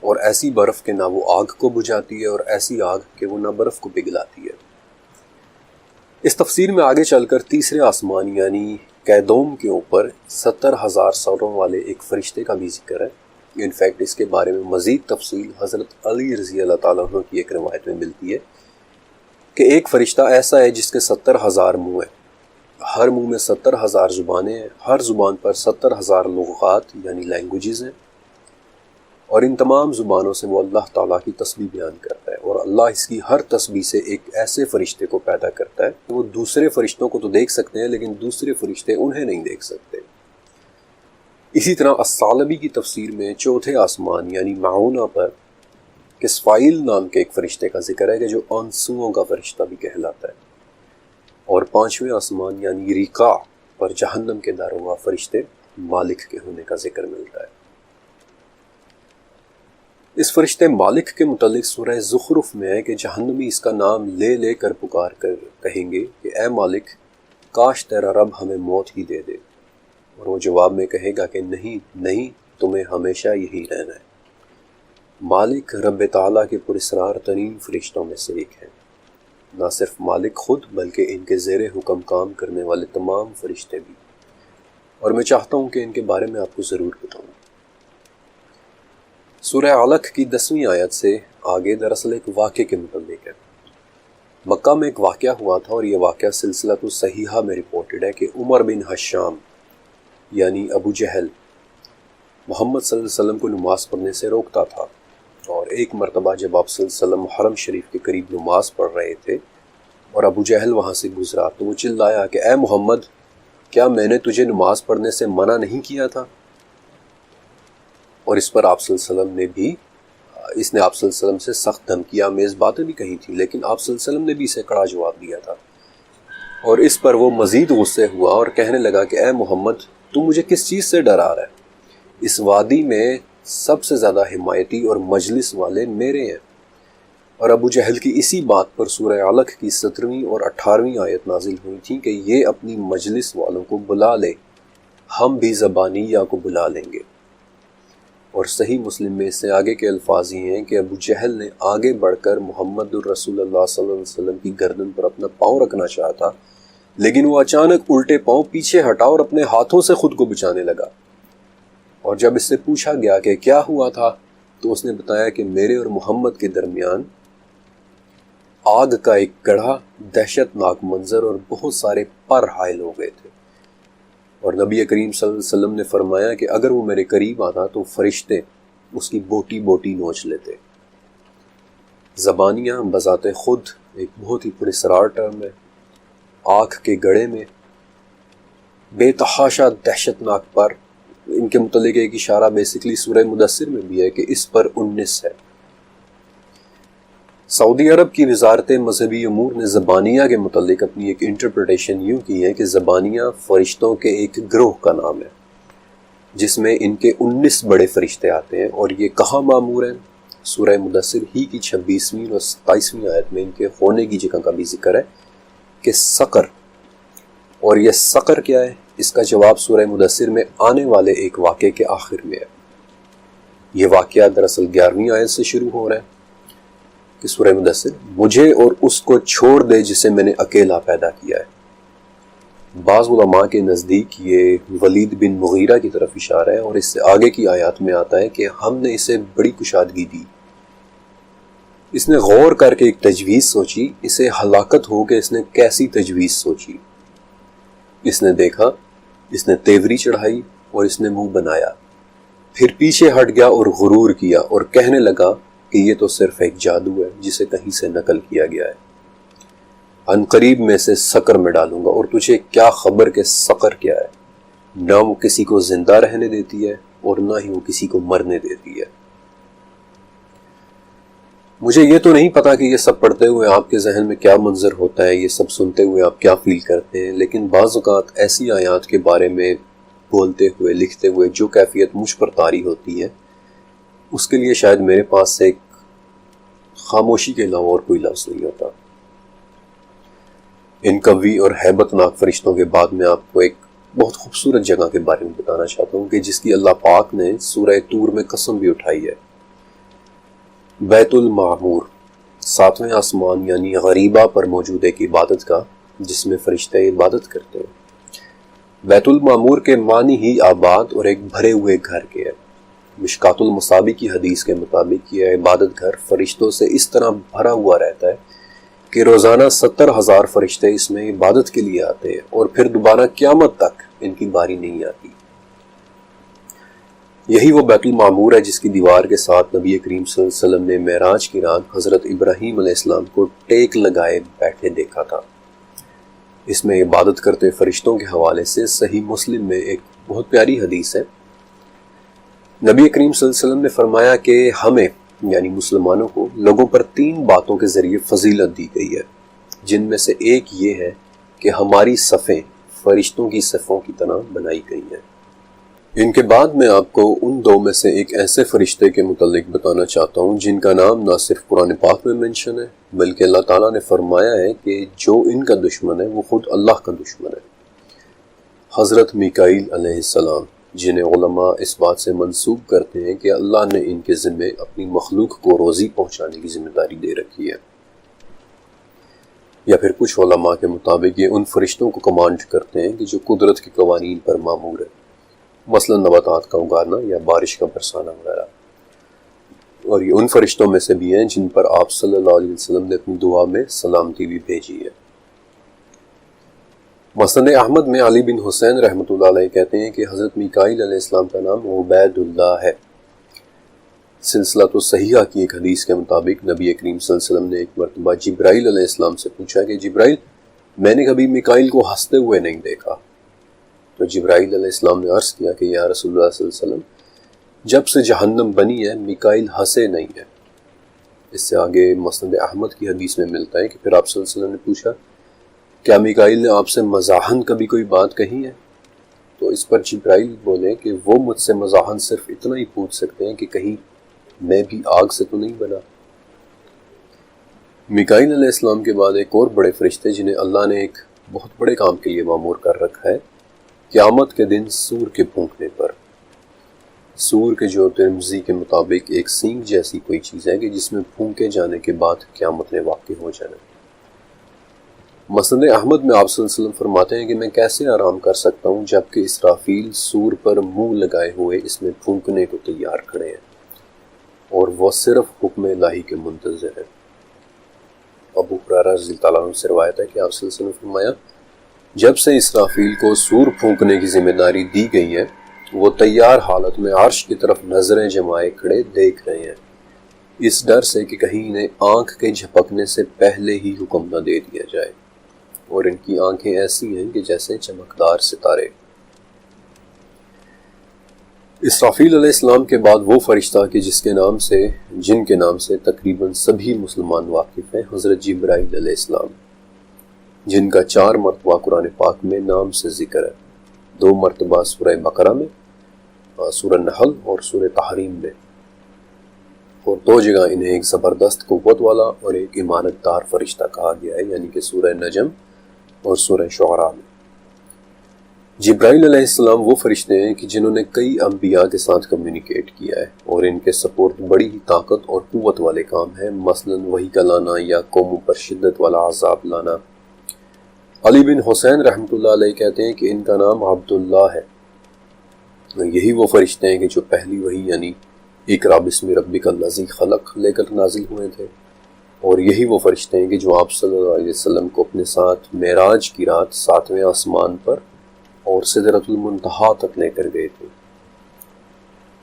اور ایسی برف کہ نہ وہ آگ کو بجھاتی ہے اور ایسی آگ کہ وہ نہ برف کو پگھلاتی ہے۔ اس تفسیر میں آگے چل کر تیسرے آسمان یعنی کیدوم کے اوپر 70,000 سروں والے ایک فرشتے کا بھی ذکر ہے۔ انفیکٹ اس کے بارے میں مزید تفصیل حضرت علی رضی اللہ تعالیٰ عنہ کی ایک روایت میں ملتی ہے کہ ایک فرشتہ ایسا ہے جس کے 70,000 منہ ہیں، ہر منہ میں 70,000 زبانیں ہیں، ہر زبان پر 70,000 لغات یعنی لینگویجز ہیں، اور ان تمام زبانوں سے وہ اللہ تعالیٰ کی تسبیح بیان کرتا ہے، اور اللہ اس کی ہر تسبیح سے ایک ایسے فرشتے کو پیدا کرتا ہے کہ وہ دوسرے فرشتوں کو تو دیکھ سکتے ہیں لیکن دوسرے فرشتے انہیں نہیں دیکھ سکتے۔ اسی طرح الثعلبی کی تفسیر میں چوتھے آسمان یعنی معونہ پر کسفائیل نام کے ایک فرشتے کا ذکر ہے کہ جو آنسوؤں کا فرشتہ بھی کہلاتا ہے، اور 5ویں آسمان یعنی ریقا پر جہنم کے داروغہ فرشتے مالک کے ہونے کا ذکر ملتا ہے۔ اس فرشتے مالک کے متعلق سورہ زخرف میں ہے کہ جہنمی اس کا نام لے لے کر پکار کر کہیں گے کہ اے مالک، کاش تیرا رب ہمیں موت ہی دے دے، اور وہ جواب میں کہے گا کہ نہیں نہیں، تمہیں ہمیشہ یہی رہنا ہے۔ مالک رب تعالیٰ کے پراسرار ترین فرشتوں میں سے ایک ہے، نہ صرف مالک خود بلکہ ان کے زیر حکم کام کرنے والے تمام فرشتے بھی، اور میں چاہتا ہوں کہ ان کے بارے میں آپ کو ضرور بتاؤں۔ سورہ علق کی 10ویں آیت سے آگے دراصل ایک واقعے کے متعلق ہے۔ مکہ میں ایک واقعہ ہوا تھا، اور یہ واقعہ سلسلۃ الصحیحہ میں رپورٹڈ ہے کہ عمر بن حشام یعنی ابو جہل محمد صلی اللہ علیہ وسلم کو نماز پڑھنے سے روکتا تھا، اور ایک مرتبہ جب آپ صلی اللہ علیہ وسلم حرم شریف کے قریب نماز پڑھ رہے تھے اور ابو جہل وہاں سے گزرا تو وہ چلایا کہ اے محمد، کیا میں نے تجھے نماز پڑھنے سے منع نہیں کیا تھا؟ اور اس پر آپ صلی اللہ علیہ وسلم نے بھی آپ صلی اللہ علیہ وسلم سے سخت دھمکی آمیز باتیں بھی کہی تھیں، لیکن آپ صلی اللہ علیہ وسلم نے بھی اسے کڑا جواب دیا تھا، اور اس پر وہ مزید غصے ہوا اور کہنے لگا کہ اے محمد، تو مجھے کس چیز سے ڈرا رہا ہے؟ اس وادی میں سب سے زیادہ حمایتی اور مجلس والے میرے ہیں۔ اور ابو جہل کی اسی بات پر سورہ علق کی 17ویں اور 18ویں آیت نازل ہوئی تھی کہ یہ اپنی مجلس والوں کو بلا لے، ہم بھی زبانیہ کو بلا لیں گے۔ اور صحیح مسلم میں اس سے آگے کے الفاظ ہی ہیں کہ ابو جہل نے آگے بڑھ کر محمد الرسول اللہ صلی اللہ علیہ وسلم کی گردن پر اپنا پاؤں رکھنا چاہا، لیکن وہ اچانک الٹے پاؤں پیچھے ہٹا اور اپنے ہاتھوں سے خود کو بچانے لگا۔ اور جب اس سے پوچھا گیا کہ کیا ہوا تھا تو اس نے بتایا کہ میرے اور محمد کے درمیان آگ کا ایک گڑھا، دہشت ناک منظر اور بہت سارے پر حائل ہو گئے تھے، اور نبی کریم صلی اللہ علیہ وسلم نے فرمایا کہ اگر وہ میرے قریب آتا تو فرشتے اس کی بوٹی بوٹی نوچ لیتے۔ زبانیہ بذات خود ایک بہت ہی پراسرار ٹرم ہے۔ آنکھ کے گڑھے میں بے تحاشا دہشت ناک پر ان کے متعلق ایک اشارہ بیسکلی سورہ مدثر میں بھی ہے کہ اس پر 19 ہے۔ سعودی عرب کی وزارت مذہبی امور نے زبانیہ کے متعلق اپنی ایک انٹرپریٹیشن یوں کی ہے کہ زبانیہ فرشتوں کے ایک گروہ کا نام ہے جس میں ان کے 19 بڑے فرشتے آتے ہیں، اور یہ کہاں معمور ہیں؟ سورہ مدثر ہی کی 26ویں اور 27ویں آیت میں ان کے ہونے کی جگہ کا بھی ذکر ہے کہ سقر۔ اور یہ سقر کیا ہے؟ اس کا جواب سورہ مدثر میں آنے والے ایک واقعے کے آخر میں ہے۔ یہ واقعہ دراصل 11ویں آیت سے شروع ہو رہا ہے کہ سورہ مدثر مجھے اور اس کو چھوڑ دے جسے میں نے اکیلا پیدا کیا ہے۔ بعض علماء کے نزدیک یہ ولید بن مغیرہ کی طرف اشارہ ہے، اور اس سے آگے کی آیات میں آتا ہے کہ ہم نے اسے بڑی کشادگی دی، اس نے غور کر کے ایک تجویز سوچی، اسے ہلاکت ہو کہ اس نے کیسی تجویز سوچی۔ اس نے دیکھا، اس نے تیوری چڑھائی اور اس نے منہ بنایا، پھر پیچھے ہٹ گیا اور غرور کیا اور کہنے لگا کہ یہ تو صرف ایک جادو ہے جسے کہیں سے نقل کیا گیا ہے۔ ان قریب میں سے سقر میں ڈالوں گا، اور تجھے کیا خبر کہ سقر کیا ہے؟ نہ وہ کسی کو زندہ رہنے دیتی ہے اور نہ ہی وہ کسی کو مرنے دیتی ہے۔ مجھے یہ تو نہیں پتا کہ یہ سب پڑھتے ہوئے آپ کے ذہن میں کیا منظر ہوتا ہے، یہ سب سنتے ہوئے آپ کیا فیل کرتے ہیں، لیکن بعض اوقات ایسی آیات کے بارے میں بولتے ہوئے لکھتے ہوئے جو کیفیت مجھ پر طاری ہوتی ہے، اس کے لیے شاید میرے پاس سے ایک خاموشی کے علاوہ اور کوئی لفظ نہیں ہوتا۔ ان قوی اور ہیبت ناک فرشتوں کے بعد میں آپ کو ایک بہت خوبصورت جگہ کے بارے میں بتانا چاہتا ہوں کہ جس کی اللہ پاک نے سورہ طور میں قسم بھی اٹھائی ہے۔ بیت المعمور، 7ویں آسمان یعنی غریبہ پر موجود ایک عبادت کا جس میں فرشتے عبادت کرتے ہیں۔ بیت المعمور کے معنی ہی آباد اور ایک بھرے ہوئے گھر کے ہے۔ مشکات المصابی کی حدیث کے مطابق یہ عبادت گھر فرشتوں سے اس طرح بھرا ہوا رہتا ہے کہ روزانہ 70,000 فرشتے اس میں عبادت کے لیے آتے ہیں، اور پھر دوبارہ قیامت تک ان کی باری نہیں آتی۔ یہی وہ بیت المعمور ہے جس کی دیوار کے ساتھ نبی کریم صلی اللہ علیہ وسلم نے معراج کی رات حضرت ابراہیم علیہ السلام کو ٹیک لگائے بیٹھے دیکھا تھا۔ اس میں عبادت کرتے فرشتوں کے حوالے سے صحیح مسلم میں ایک بہت پیاری حدیث ہے۔ نبی کریم صلی اللہ علیہ وسلم نے فرمایا کہ ہمیں یعنی مسلمانوں کو لوگوں پر 3 باتوں کے ذریعے فضیلت دی گئی ہے، جن میں سے ایک یہ ہے کہ ہماری صفیں فرشتوں کی صفوں کی طرح بنائی گئی ہیں۔ ان کے بعد میں آپ کو ان 2 میں سے ایک ایسے فرشتے کے متعلق بتانا چاہتا ہوں جن کا نام نہ صرف قرآن پاک میں منشن ہے بلکہ اللہ تعالیٰ نے فرمایا ہے کہ جو ان کا دشمن ہے وہ خود اللہ کا دشمن ہے۔ حضرت میکائیل علیہ السلام، جنہیں علماء اس بات سے منسوب کرتے ہیں کہ اللہ نے ان کے ذمے اپنی مخلوق کو روزی پہنچانے کی ذمہ داری دے رکھی ہے، یا پھر کچھ علماء کے مطابق یہ ان فرشتوں کو کمانڈ کرتے ہیں کہ جو قدرت کے قوانین پر مامور ہے، مثلا نباتات کا اگانا یا بارش کا برسانا وغیرہ۔ اور یہ ان فرشتوں میں سے بھی ہیں جن پر آپ صلی اللہ علیہ وسلم نے اپنی دعا میں سلامتی بھی بھیجی ہے۔ مسند احمد میں علی بن حسین رحمۃ اللہ علیہ کہتے ہیں کہ حضرت میکائیل علیہ السلام کا نام عبید اللہ ہے۔ سلسلۃ الصحیحہ کی ایک حدیث کے مطابق نبی کریم صلی اللہ علیہ وسلم نے ایک مرتبہ جبرائیل علیہ السلام سے پوچھا کہ جبرائیل، میں نے کبھی میکائیل کو ہنستے ہوئے نہیں دیکھا۔ تو جبرائیل علیہ السلام نے عرض کیا کہ یا رسول اللہ صلی اللہ علیہ وسلم، جب سے جہنم بنی ہے میکائیل ہنسے نہیں ہے۔ اس سے آگے مسند احمد کی حدیث میں ملتا ہے کہ پھر آپ صلی اللہ علیہ وسلم نے پوچھا کیا میکائیل نے آپ سے مزاحن کبھی کوئی بات کہی ہے؟ تو اس پر جبرائیل بولے کہ وہ مجھ سے مزاحن صرف اتنا ہی پوچھ سکتے ہیں کہ کہیں میں بھی آگ سے تو نہیں بنا۔ میکائیل علیہ السلام کے بعد ایک اور بڑے فرشتے جنہیں اللہ نے ایک بہت بڑے کام کے لیے مامور کر رکھا ہے، قیامت کے دن سور کے پھونکنے پر۔ سور کے جو ترمذی کے مطابق ایک سینگ جیسی کوئی چیز ہے کہ جس میں پھونکے جانے کے بعد قیامت نے واقع ہو جانا۔ مسند احمد میں آپ صلی اللہ علیہ وسلم فرماتے ہیں کہ میں کیسے آرام کر سکتا ہوں جبکہ اسرافیل سور پر منہ لگائے ہوئے اس میں پھونکنے کو تیار کھڑے ہیں اور وہ صرف حکم الہی کے منتظر ہیں۔ ابو ہریرہ رضی اللہ عنہ سے روایت ہے کہ آپ صلی اللہ علیہ وسلم فرمایا جب سے اسرافیل کو سور پھونکنے کی ذمہ داری دی گئی ہے وہ تیار حالت میں عرش کی طرف نظریں جمائے کھڑے دیکھ رہے ہیں، اس ڈر سے کہ کہیں انہیں آنکھ کے جھپکنے سے پہلے ہی حکم نہ دے دیا جائے، اور ان کی آنکھیں ایسی ہیں کہ جیسے چمکدار ستارے۔ اسرافیل علیہ السلام کے بعد وہ فرشتہ کہ جن کے نام سے تقریباً سبھی مسلمان واقف ہیں، حضرت جبرائیل علیہ السلام، جن کا 4 مرتبہ قرآن پاک میں نام سے ذکر ہے، 2 مرتبہ سورہ بقرہ میں، سورہ نحل اور سورہ تحریم میں، اور 2 جگہ انہیں ایک زبردست قوت والا اور ایک امانت دار فرشتہ کہا گیا ہے، یعنی کہ سورہ نجم اور سورہ شعراء میں۔ جبرائیل علیہ السلام وہ فرشتے ہیں کہ جنہوں نے کئی انبیاء کے ساتھ کمیونیکیٹ کیا ہے، اور ان کے سپورٹ بڑی ہی طاقت اور قوت والے کام ہیں، مثلاً وحی کا لانا یا قوموں پر شدت والا عذاب لانا۔ علی بن حسین رحمۃ اللہ علیہ کہتے ہیں کہ ان کا نام عبداللہ ہے۔ یہی وہ فرشتے ہیں کہ جو پہلی وحی یعنی اقرا بسم ربک الذی خلق لے کر نازل ہوئے تھے، اور یہی وہ فرشتے ہیں کہ جو آپ صلی اللہ علیہ وسلم کو اپنے ساتھ معراج کی رات 7ویں آسمان پر اور سدرۃ المنتہا تک لے کر گئے تھے۔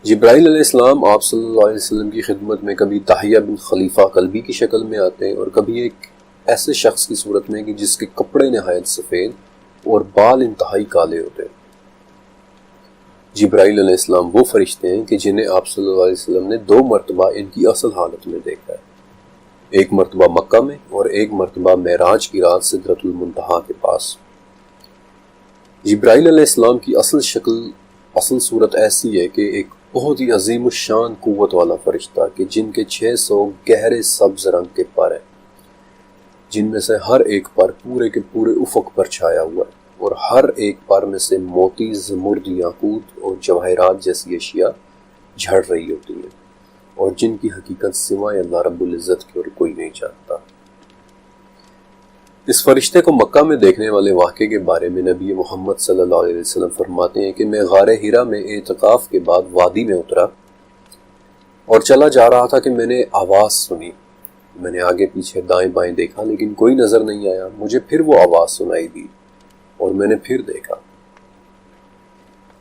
جبرائیل علیہ السلام آپ صلی اللہ علیہ وسلم کی خدمت میں کبھی داہیہ بن خلیفہ قلبی کی شکل میں آتے ہیں، اور کبھی ایک ایسے شخص کی صورت میں کہ جس کے کپڑے نہایت سفید اور بال انتہائی کالے ہوتے ہیں۔ جبرائیل علیہ السلام وہ فرشتے ہیں کہ جنہیں آپ صلی اللہ علیہ وسلم نے 2 مرتبہ ان کی اصل حالت میں دیکھا ہے، ایک مرتبہ مکہ میں اور ایک مرتبہ معراج کی رات سدرۃ المنتہا کے پاس۔ جبرائیل علیہ السلام کی اصل صورت ایسی ہے کہ ایک بہت ہی عظیم الشان قوت والا فرشتہ کہ جن کے 600 گہرے سبز رنگ کے پر ہیں، جن میں سے ہر ایک پر پورے کے پورے افق پر چھایا ہوا ہے، اور ہر ایک پر میں سے موتی، زمرد، یاقوت اور جواہرات جیسی اشیاء جھڑ رہی ہوتی ہیں، اور جن کی حقیقت سوائے اللہ رب العزت کی اور کوئی نہیں جانتا۔ اس فرشتے کو مکہ میں دیکھنے والے واقعے کے بارے میں نبی محمد صلی اللہ علیہ وسلم فرماتے ہیں کہ میں غار ہیرا میں اعتکاف کے بعد وادی میں اترا اور چلا جا رہا تھا کہ میں نے آواز سنی۔ میں نے آگے پیچھے دائیں بائیں دیکھا لیکن کوئی نظر نہیں آیا۔ مجھے پھر وہ آواز سنائی دی اور میں نے پھر دیکھا،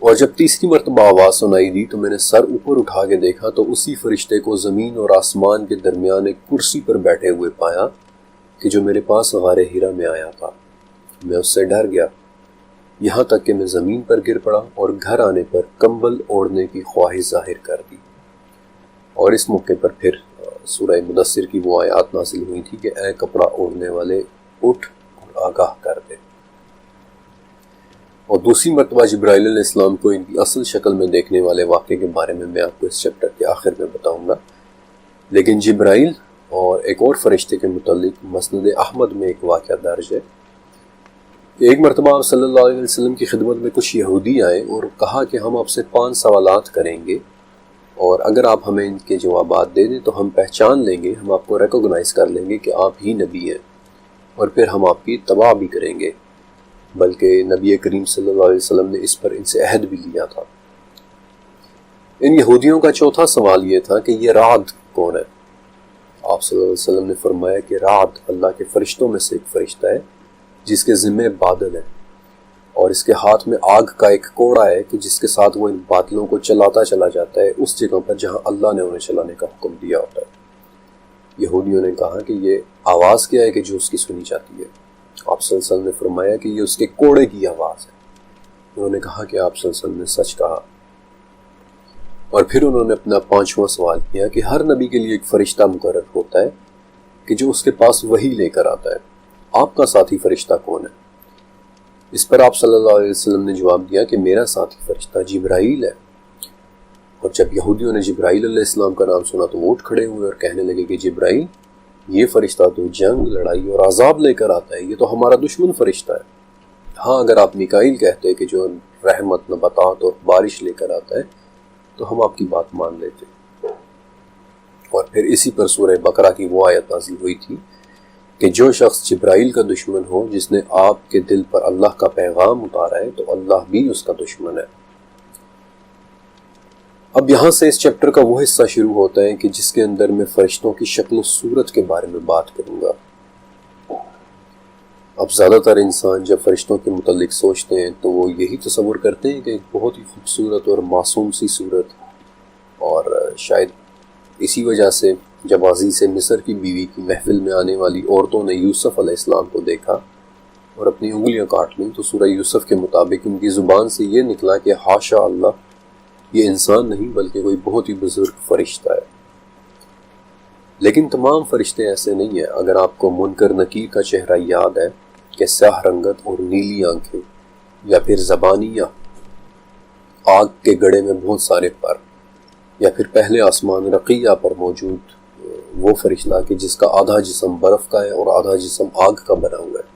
اور جب تیسری مرتبہ آواز سنائی دی تو میں نے سر اوپر اٹھا کے دیکھا تو اسی فرشتے کو زمین اور آسمان کے درمیان ایک کرسی پر بیٹھے ہوئے پایا کہ جو میرے پاس غار ہیرا میں آیا تھا۔ میں اس سے ڈر گیا، یہاں تک کہ میں زمین پر گر پڑا اور گھر آنے پر کمبل اوڑھنے کی خواہش ظاہر کر دی۔ اور اس موقع پر پھر سورہ مدثر کی وہ آیات نازل ہوئی تھی کہ اے کپڑا اوڑھنے والے اٹھ اور آگاہ کر دے۔ اور دوسری مرتبہ جبرائیل علیہ السلام کو ان کی اصل شکل میں دیکھنے والے واقعے کے بارے میں آپ کو اس چیپٹر کے آخر میں بتاؤں گا، لیکن جبرائیل اور ایک اور فرشتے کے متعلق مسند احمد میں ایک واقعہ درج ہے کہ ایک مرتبہ آپ صلی اللہ علیہ وسلم کی خدمت میں کچھ یہودی آئے اور کہا کہ ہم آپ سے 5 سوالات کریں گے، اور اگر آپ ہمیں ان کے جوابات دے دیں تو ہم پہچان لیں گے، ہم آپ کو ریکوگنائز کر لیں گے کہ آپ ہی نبی ہیں، اور پھر ہم آپ کی اتباع بھی کریں گے۔ بلکہ نبی کریم صلی اللہ علیہ وسلم نے اس پر ان سے عہد بھی لیا تھا۔ ان یہودیوں کا چوتھا سوال یہ تھا کہ یہ رعد کون ہے؟ آپ صلی اللہ علیہ وسلم نے فرمایا کہ رعد اللہ کے فرشتوں میں سے ایک فرشتہ ہے جس کے ذمہ بادل ہے، اور اس کے ہاتھ میں آگ کا ایک کوڑا ہے کہ جس کے ساتھ وہ ان بادلوں کو چلاتا چلا جاتا ہے اس جگہ پر جہاں اللہ نے انہیں چلانے کا حکم دیا ہوتا ہے۔ یہودیوں نے کہا کہ یہ آواز کیا ہے کہ جو اس کی سنی جاتی ہے؟ آپ صلی اللہ علیہ وسلم نے فرمایا کہ یہ اس کے کوڑے کی آواز ہے۔ انہوں نے کہا کہ آپ صلی اللہ علیہ وسلم نے سچ کہا، اور پھر انہوں نے اپنا 5واں سوال کیا کہ ہر نبی کے لیے ایک فرشتہ مقرر ہوتا ہے کہ جو اس کے پاس وحی لے کر آتا ہے، آپ کا ساتھی فرشتہ کون ہے؟ اس پر آپ صلی اللہ علیہ وسلم نے جواب دیا کہ میرا ساتھی فرشتہ جبرائیل ہے۔ اور جب یہودیوں نے جبرائیل علیہ السلام کا نام سنا تو وہ اٹھ کھڑے ہوئے اور کہنے لگے کہ جبرائیل، یہ فرشتہ تو جنگ، لڑائی اور عذاب لے کر آتا ہے، یہ تو ہمارا دشمن فرشتہ ہے۔ ہاں اگر آپ میکائیل کہتے کہ جو رحمت، نباتات اور بارش لے کر آتا ہے تو ہم آپ کی بات مان لیتے۔ اور پھر اسی پر سورہ بقرہ کی وہ آیت نازل ہوئی تھی کہ جو شخص جبرائیل کا دشمن ہو جس نے آپ کے دل پر اللہ کا پیغام اتارا ہے تو اللہ بھی اس کا دشمن ہے۔ اب یہاں سے اس چیپٹر کا وہ حصہ شروع ہوتا ہے کہ جس کے اندر میں فرشتوں کی شکل و صورت کے بارے میں بات کروں گا۔ اب زیادہ تر انسان جب فرشتوں کے متعلق سوچتے ہیں تو وہ یہی تصور کرتے ہیں کہ ایک بہت ہی خوبصورت اور معصوم سی صورت، اور شاید اسی وجہ سے جب عزیز مصر کی بیوی کی محفل میں آنے والی عورتوں نے یوسف علیہ السلام کو دیکھا اور اپنی انگلیاں کاٹ لیں تو سورہ یوسف کے مطابق ان کی زبان سے یہ نکلا کہ حاشا اللہ، یہ انسان نہیں بلکہ کوئی بہت ہی بزرگ فرشتہ ہے۔ لیکن تمام فرشتے ایسے نہیں ہیں۔ اگر آپ کو منکر نکیر کا چہرہ یاد ہے کہ سیاہ رنگت اور نیلی آنکھیں، یا پھر زبانیہ، آگ کے گڑھے میں بہت سارے پر، یا پھر پہلے آسمان رقیہ پر موجود وہ فرشتہ کہ جس کا آدھا جسم برف کا ہے اور آدھا جسم آگ کا بنا ہوا ہے،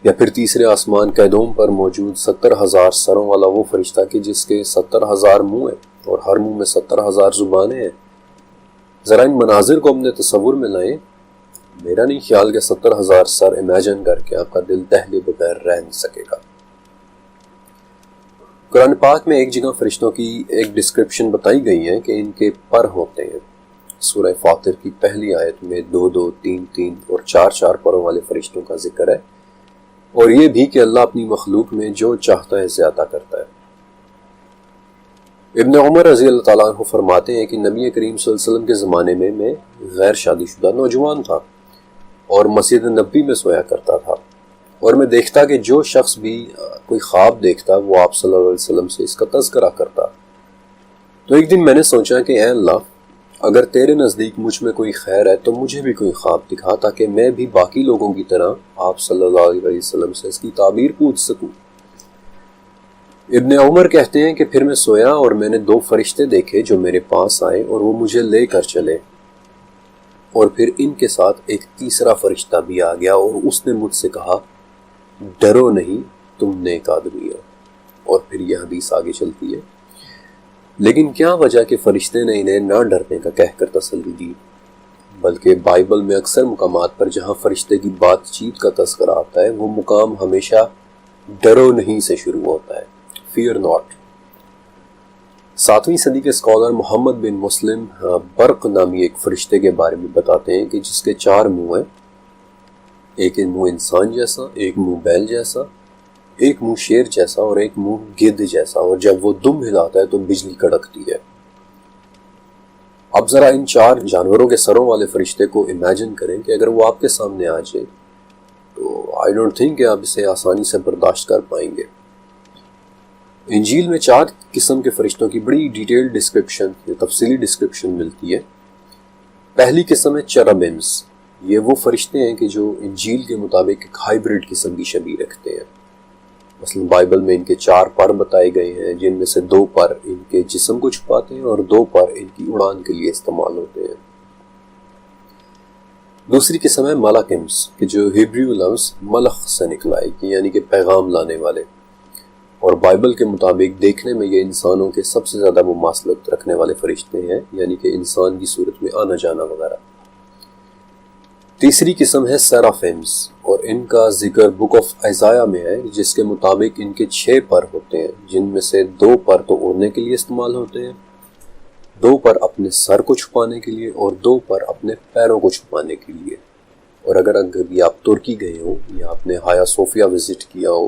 یا پھر تیسرے آسمان کیدوم پر موجود 70,000 سروں والا وہ فرشتہ کہ جس کے 70,000 منہ ہیں اور ہر منہ میں 70,000 زبانیں ہیں۔ ذرا ان مناظر کو اپنے تصور میں لائیں۔ میرا نہیں خیال کہ 70,000 سر امیجن کر کے آپ کا دل دہلے بغیر رہ نہیں سکے گا۔ قرآن پاک میں ایک جگہ فرشتوں کی ایک ڈسکرپشن بتائی گئی ہے کہ ان کے پر ہوتے ہیں۔ سورہ فاطر کی پہلی آیت میں 2 2 3 3 اور 4 4 پروں والے فرشتوں کا ذکر ہے، اور یہ بھی کہ اللہ اپنی مخلوق میں جو چاہتا ہے زیادہ کرتا ہے۔ ابن عمر رضی اللہ تعالیٰ عنہ فرماتے ہیں کہ نبی کریم صلی اللہ علیہ وسلم کے زمانے میں غیر شادی شدہ نوجوان تھا اور مسجد نبی میں سویا کرتا تھا، اور میں دیکھتا کہ جو شخص بھی کوئی خواب دیکھتا وہ آپ صلی اللہ علیہ وسلم سے اس کا تذکرہ کرتا۔ تو ایک دن میں نے سوچا کہ اے اللہ، اگر تیرے نزدیک مجھ میں کوئی خیر ہے تو مجھے بھی کوئی خواب دکھا تاکہ میں بھی باقی لوگوں کی طرح آپ صلی اللہ علیہ وسلم سے اس کی تعبیر پوچھ سکوں۔ ابن عمر کہتے ہیں کہ پھر میں سویا اور میں نے 2 فرشتے دیکھے جو میرے پاس آئے اور وہ مجھے لے کر چلے، اور پھر ان کے ساتھ ایک تیسرا فرشتہ بھی آ گیا اور اس نے مجھ سے کہا، ڈرو نہیں، تم نیک آدمی ہو۔ اور پھر یہ حدیث آگے چلتی ہے۔ لیکن کیا وجہ کہ فرشتے نے انہیں نہ ڈرنے کا کہہ کر تسلی دی، بلکہ بائبل میں اکثر مقامات پر جہاں فرشتے کی بات چیت کا تذکرہ آتا ہے وہ مقام ہمیشہ ڈرو نہیں سے شروع ہوتا ہے، فیئر ناٹ۔ 7ویں صدی کے اسکالر محمد بن مسلم برق نامی ایک فرشتے کے بارے میں بتاتے ہیں کہ جس کے 4 منہ ہیں، ایک منہ انسان جیسا، ایک منہ بیل جیسا، ایک منہ شیر جیسا اور ایک منہ گدھ جیسا، اور جب وہ دم ہلاتا ہے تو بجلی کڑکتی ہے۔ اب ذرا ان 4 جانوروں کے سروں والے فرشتے کو امیجن کریں کہ اگر وہ آپ کے سامنے آ جائے تو آئی ڈونٹ تھنک کہ آپ اسے آسانی سے برداشت کر پائیں گے۔ انجیل میں 4 قسم کے فرشتوں کی بڑی ڈیٹیل ڈسکرپشن یا تفصیلی ڈسکرپشن ملتی ہے۔ پہلی قسم ہے چربمز۔ یہ وہ فرشتے ہیں کہ جو انجیل کے مطابق ایک ہائیبرڈ قسم کی شبیہ رکھتے ہیں۔ مثلا بائبل میں ان کے 4 پر بتائے گئے ہیں، جن میں سے 2 پر ان کے جسم کو چھپاتے ہیں اور 2 پر ان کی اڑان کے لیے استعمال ہوتے ہیں۔ دوسری قسم ہے ملاکمز، کہ جو ہیبریو لفظ ملخ سے نکلا ہے، یعنی کہ پیغام لانے والے، اور بائبل کے مطابق دیکھنے میں یہ انسانوں کے سب سے زیادہ مماثلت رکھنے والے فرشتے ہیں، یعنی کہ انسان کی صورت میں آنا جانا وغیرہ۔ تیسری قسم ہے سیرافیمز، اور ان کا ذکر بک آف ایزایا میں ہے، جس کے مطابق ان کے 6 پر ہوتے ہیں، جن میں سے 2 پر تو اڑنے کے لیے استعمال ہوتے ہیں، 2 پر اپنے سر کو چھپانے کے لیے اور 2 پر اپنے پیروں کو چھپانے کے لیے۔ اور اگر بھی آپ ترکی گئے ہو یا آپ نے ہایا صوفیہ وزٹ کیا ہو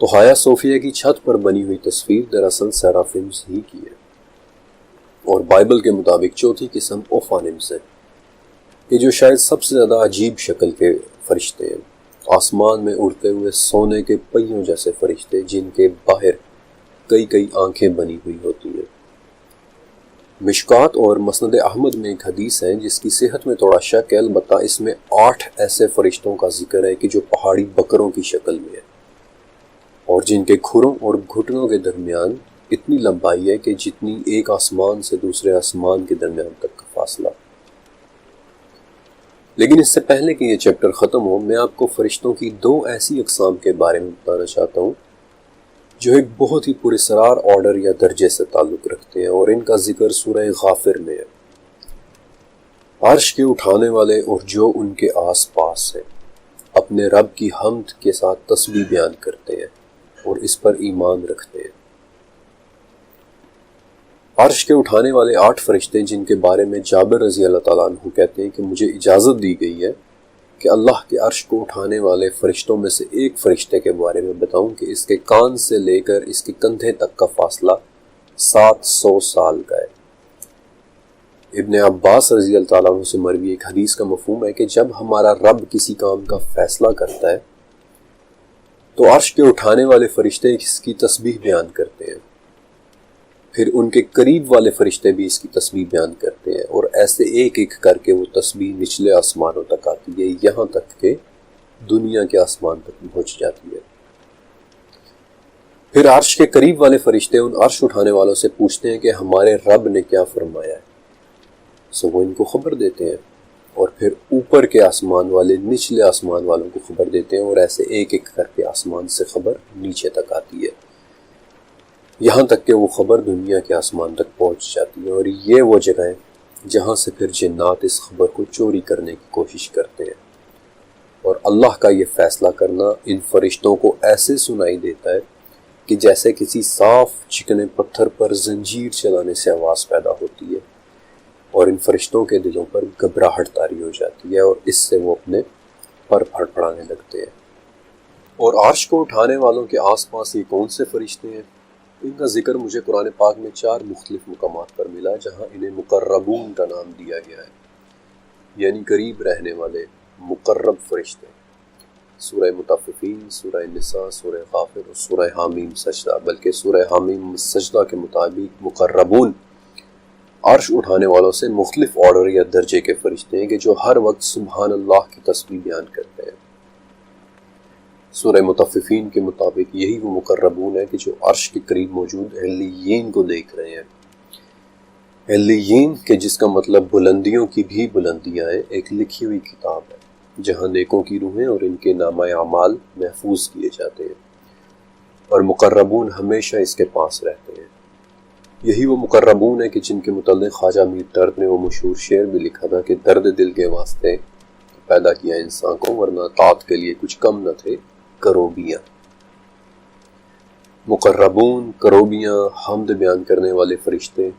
تو ہایا صوفیہ کی چھت پر بنی ہوئی تصویر دراصل سیرافیمز ہی کی ہے۔ اور بائبل کے مطابق چوتھی قسم اوفانمز ہے، کہ جو شاید سب سے زیادہ عجیب شکل کے فرشتے ہیں، آسمان میں اڑتے ہوئے سونے کے پہیوں جیسے فرشتے جن کے باہر کئی آنکھیں بنی ہوئی ہوتی ہیں۔ مشکات اور مسند احمد میں ایک حدیث ہے جس کی صحت میں تھوڑا شک ہے، البتہ اس میں 8 ایسے فرشتوں کا ذکر ہے کہ جو پہاڑی بکروں کی شکل میں ہے، اور جن کے کھروں اور گھٹنوں کے درمیان اتنی لمبائی ہے کہ جتنی ایک آسمان سے دوسرے آسمان کے درمیان تک کا فاصلہ۔ لیکن اس سے پہلے کہ یہ چیپٹر ختم ہو، میں آپ کو فرشتوں کی 2 ایسی اقسام کے بارے میں بتانا چاہتا ہوں جو ایک بہت ہی پراسرار آرڈر یا درجے سے تعلق رکھتے ہیں، اور ان کا ذکر سورہ غافر میں ہے۔ عرش کے اٹھانے والے اور جو ان کے آس پاس ہیں اپنے رب کی حمد کے ساتھ تسبیح بیان کرتے ہیں اور اس پر ایمان رکھتے ہیں۔ عرش کے اٹھانے والے 8 فرشتے جن کے بارے میں جابر رضی اللہ تعالیٰ عنہ کہتے ہیں کہ مجھے اجازت دی گئی ہے کہ اللہ کے عرش کو اٹھانے والے فرشتوں میں سے ایک فرشتے کے بارے میں بتاؤں کہ اس کے کان سے لے کر اس کے کندھے تک کا فاصلہ 700 سال کا ہے۔ ابن عباس رضی اللہ تعالیٰ عنہ سے مروی ایک حدیث کا مفہوم ہے کہ جب ہمارا رب کسی کام کا فیصلہ کرتا ہے تو عرش کے اٹھانے والے فرشتے اس کی تسبیح بیان کرتے ہیں۔ پھر ان کے قریب والے فرشتے بھی اس کی تسبیح بیان کرتے ہیں، اور ایسے ایک ایک کر کے وہ تسبیح نچلے آسمانوں تک آتی ہے، یہاں تک کہ دنیا کے آسمان تک پہنچ جاتی ہے۔ پھر عرش کے قریب والے فرشتے ان عرش اٹھانے والوں سے پوچھتے ہیں کہ ہمارے رب نے کیا فرمایا ہے، سو وہ ان کو خبر دیتے ہیں، اور پھر اوپر کے آسمان والے نچلے آسمان والوں کو خبر دیتے ہیں، اور ایسے ایک ایک کر کے آسمان سے خبر نیچے تک آتی ہے، یہاں تک کہ وہ خبر دنیا کے آسمان تک پہنچ جاتی ہے۔ اور یہ وہ جگہ ہے جہاں سے پھر جنات اس خبر کو چوری کرنے کی کوشش کرتے ہیں، اور اللہ کا یہ فیصلہ کرنا ان فرشتوں کو ایسے سنائی دیتا ہے کہ جیسے کسی صاف چکنے پتھر پر زنجیر چلانے سے آواز پیدا ہوتی ہے، اور ان فرشتوں کے دلوں پر گھبراہٹ طاری ہو جاتی ہے، اور اس سے وہ اپنے پر پھڑپڑانے لگتے ہیں۔ اور عرش کو اٹھانے والوں کے آس پاس یہ کون سے فرشتے ہیں؟ ان کا ذکر مجھے قرآن پاک میں 4 مختلف مقامات پر ملا، جہاں انہیں مقربون کا نام دیا گیا ہے، یعنی قریب رہنے والے مقرب فرشتے۔ سورہ مطففین، سورہ نساء، سورہ غافر اور سورہ حامیم سجدہ، بلکہ سورہ حامیم سجدہ کے مطابق مقربون عرش اٹھانے والوں سے مختلف آرڈر یا درجے کے فرشتے ہیں کہ جو ہر وقت سبحان اللہ کی تسبیح بیان کرتے ہیں۔ سورہ مطففین کے مطابق یہی وہ مقربون ہے کہ جو عرش کے قریب موجود علیین کو دیکھ رہے ہیں۔ علیین کہ جس کا مطلب بلندیوں کی بھی بلندیاں ہیں، ایک لکھی ہوئی کتاب ہے جہاں نیکوں کی روحیں اور ان کے نامہ اعمال محفوظ کیے جاتے ہیں، اور مقربون ہمیشہ اس کے پاس رہتے ہیں۔ یہی وہ مقربون ہے کہ جن کے متعلق خواجہ میر درد نے وہ مشہور شعر بھی لکھا تھا کہ درد دل کے واسطے پیدا کیا انسان کو، ورنہ طاعت کے لیے کچھ کم نہ تھے کروبیاں۔ مقربون، کروبیاں، حمد بیان کرنے والے فرشتے۔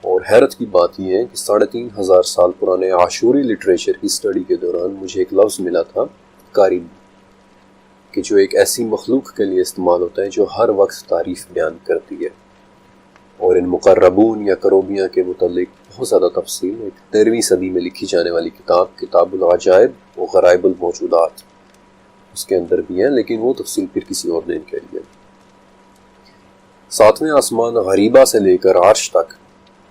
اور حیرت کی بات یہ ہے کہ 3500 سال پرانے عاشوری لٹریچر کی سٹڈی کے دوران مجھے ایک لفظ ملا تھا کارب، کہ جو ایک ایسی مخلوق کے لیے استعمال ہوتا ہے جو ہر وقت تعریف بیان کرتی ہے۔ اور ان مقربون یا کروبیاں کے متعلق بہت زیادہ تفصیل ایک 13ویں صدی میں لکھی جانے والی کتاب العجائب و غرائب الموجودات اس کے اندر بھی ہیں، لیکن وہ تفصیل پھر کسی اور دن کے لیے۔ 7ویں آسمان غریبہ سے لے کر عرش تک،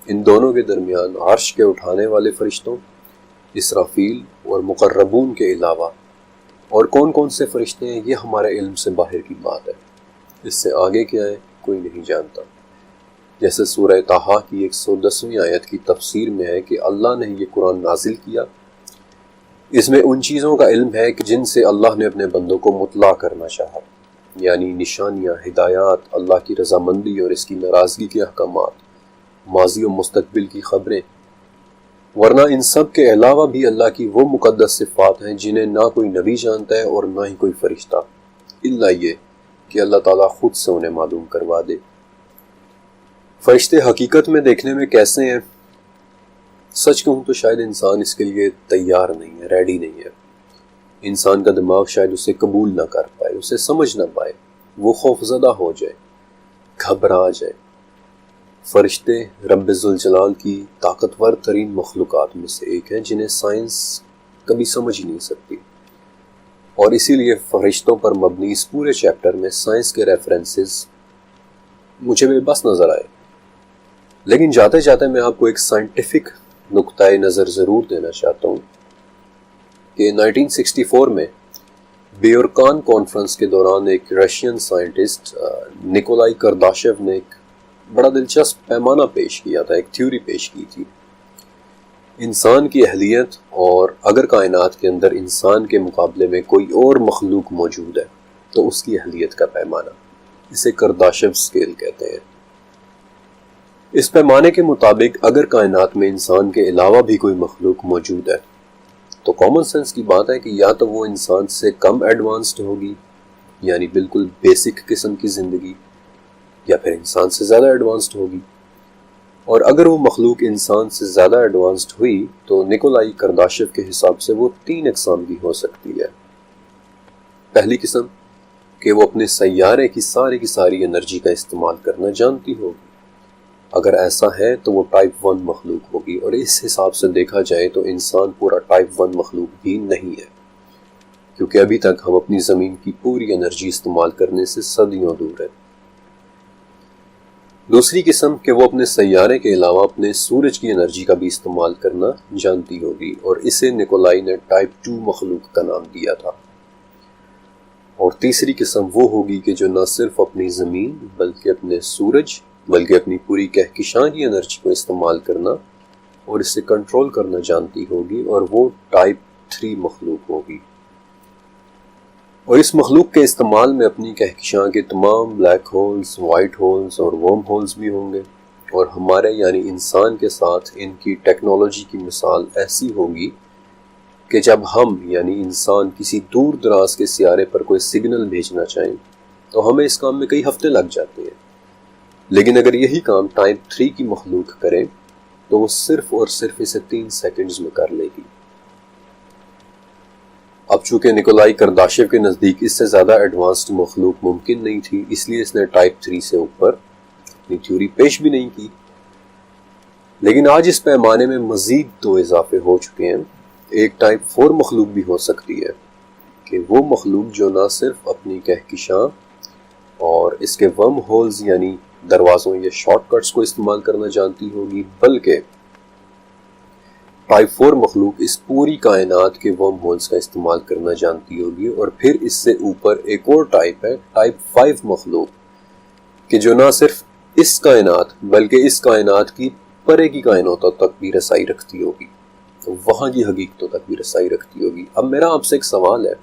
ان دونوں کے درمیان عرش کے اٹھانے والے فرشتوں، اسرافیل اور مقربون کے علاوہ اور کون کون سے فرشتے ہیں یہ ہمارے علم سے باہر کی بات ہے، اس سے آگے کیا ہے کوئی نہیں جانتا۔ جیسے سورہ طٰہٰ کی 110ویں آیت کی تفسیر میں ہے کہ اللہ نے یہ قرآن نازل کیا، اس میں ان چیزوں کا علم ہے کہ جن سے اللہ نے اپنے بندوں کو مطلع کرنا چاہا، یعنی نشانیاں، ہدایات، اللہ کی رضامندی اور اس کی ناراضگی کے احکامات، ماضی و مستقبل کی خبریں، ورنہ ان سب کے علاوہ بھی اللہ کی وہ مقدس صفات ہیں جنہیں نہ کوئی نبی جانتا ہے اور نہ ہی کوئی فرشتہ، الا یہ کہ اللہ تعالیٰ خود سے انہیں معلوم کروا دے۔ فرشتے حقیقت میں دیکھنے میں کیسے ہیں؟ سچ کہوں تو شاید انسان اس کے لیے تیار نہیں ہے، ریڈی نہیں ہے۔ انسان کا دماغ شاید اسے قبول نہ کر پائے، اسے سمجھ نہ پائے، وہ خوفزدہ ہو جائے، گھبرا جائے۔ فرشتے رب ذوالجلال کی طاقتور ترین مخلوقات میں سے ایک ہیں جنہیں سائنس کبھی سمجھ ہی نہیں سکتی، اور اسی لیے فرشتوں پر مبنی اس پورے چیپٹر میں سائنس کے ریفرنسز مجھے بے بس نظر آئے۔ لیکن جاتے جاتے میں آپ کو ایک سائنٹیفک نقطۂ نظر ضرور دینا چاہتا ہوں کہ 1964 میں بیورکان کانفرنس کے دوران ایک رشین سائنٹسٹ نکولائی کرداشیو نے ایک بڑا دلچسپ پیمانہ پیش کیا تھا، ایک تھیوری پیش کی تھی، انسان کی اہلیت اور اگر کائنات کے اندر انسان کے مقابلے میں کوئی اور مخلوق موجود ہے تو اس کی اہلیت کا پیمانہ، اسے کرداشیو اسکیل کہتے ہیں۔ اس پیمانے کے مطابق اگر کائنات میں انسان کے علاوہ بھی کوئی مخلوق موجود ہے تو کامن سینس کی بات ہے کہ یا تو وہ انسان سے کم ایڈوانسڈ ہوگی، یعنی بالکل بیسک قسم کی زندگی، یا پھر انسان سے زیادہ ایڈوانسڈ ہوگی۔ اور اگر وہ مخلوق انسان سے زیادہ ایڈوانسڈ ہوئی تو نکولائی کرداشیو کے حساب سے وہ 3 اقسام کی ہو سکتی ہے۔ پہلی قسم کہ وہ اپنے سیارے کی ساری انرجی کا استعمال کرنا جانتی ہوگی، اگر ایسا ہے تو وہ ٹائپ 1 مخلوق ہوگی، اور اس حساب سے دیکھا جائے تو انسان پورا ٹائپ 1 مخلوق بھی نہیں ہے، کیونکہ ابھی تک ہم اپنی زمین کی پوری انرجی استعمال کرنے سے صدیوں دور ہیں۔ دوسری قسم کہ وہ اپنے سیارے کے علاوہ اپنے سورج کی انرجی کا بھی استعمال کرنا جانتی ہوگی، اور اسے نکولائی نے ٹائپ 2 مخلوق کا نام دیا تھا۔ اور تیسری قسم وہ ہوگی کہ جو نہ صرف اپنی زمین بلکہ اپنے سورج بلکہ اپنی پوری کہکشاں کی انرجی کو استعمال کرنا اور اسے کنٹرول کرنا جانتی ہوگی، اور وہ ٹائپ 3 مخلوق ہوگی۔ اور اس مخلوق کے استعمال میں اپنی کہکشاں کے تمام بلیک ہولز، وائٹ ہولز اور ورم ہولز بھی ہوں گے، اور ہمارے یعنی انسان کے ساتھ ان کی ٹیکنالوجی کی مثال ایسی ہوگی کہ جب ہم یعنی انسان کسی دور دراز کے سیارے پر کوئی سگنل بھیجنا چاہیں تو ہمیں اس کام میں کئی ہفتے لگ جاتے ہیں، لیکن اگر یہی کام ٹائپ 3 کی مخلوق کرے تو وہ صرف اور صرف اسے 3 سیکنڈز میں کر لے گی۔ اب چونکہ نکولائی کرداشیو کے نزدیک اس سے زیادہ ایڈوانسڈ مخلوق ممکن نہیں تھی، اس لیے اس نے ٹائپ 3 سے اوپر اپنی تھیوری پیش بھی نہیں کی، لیکن آج اس پیمانے میں مزید 2 اضافے ہو چکے ہیں۔ ایک ٹائپ 4 مخلوق بھی ہو سکتی ہے کہ وہ مخلوق جو نہ صرف اپنی کہکشاں اور اس کے ورم ہولز یعنی دروازوں یا شارٹ کٹس کو استعمال کرنا جانتی ہوگی، بلکہ ٹائپ 4 مخلوق اس پوری کائنات کے ورم ہولز کا استعمال کرنا جانتی ہوگی۔ اور پھر اس سے اوپر ایک اور ٹائپ ہے، ٹائپ 5 مخلوق، کہ جو نہ صرف اس کائنات بلکہ اس کائنات کی پرے کی کائناتوں تک بھی رسائی رکھتی ہوگی، وہاں کی حقیقتوں تک بھی رسائی رکھتی ہوگی۔ اب میرا آپ سے ایک سوال ہے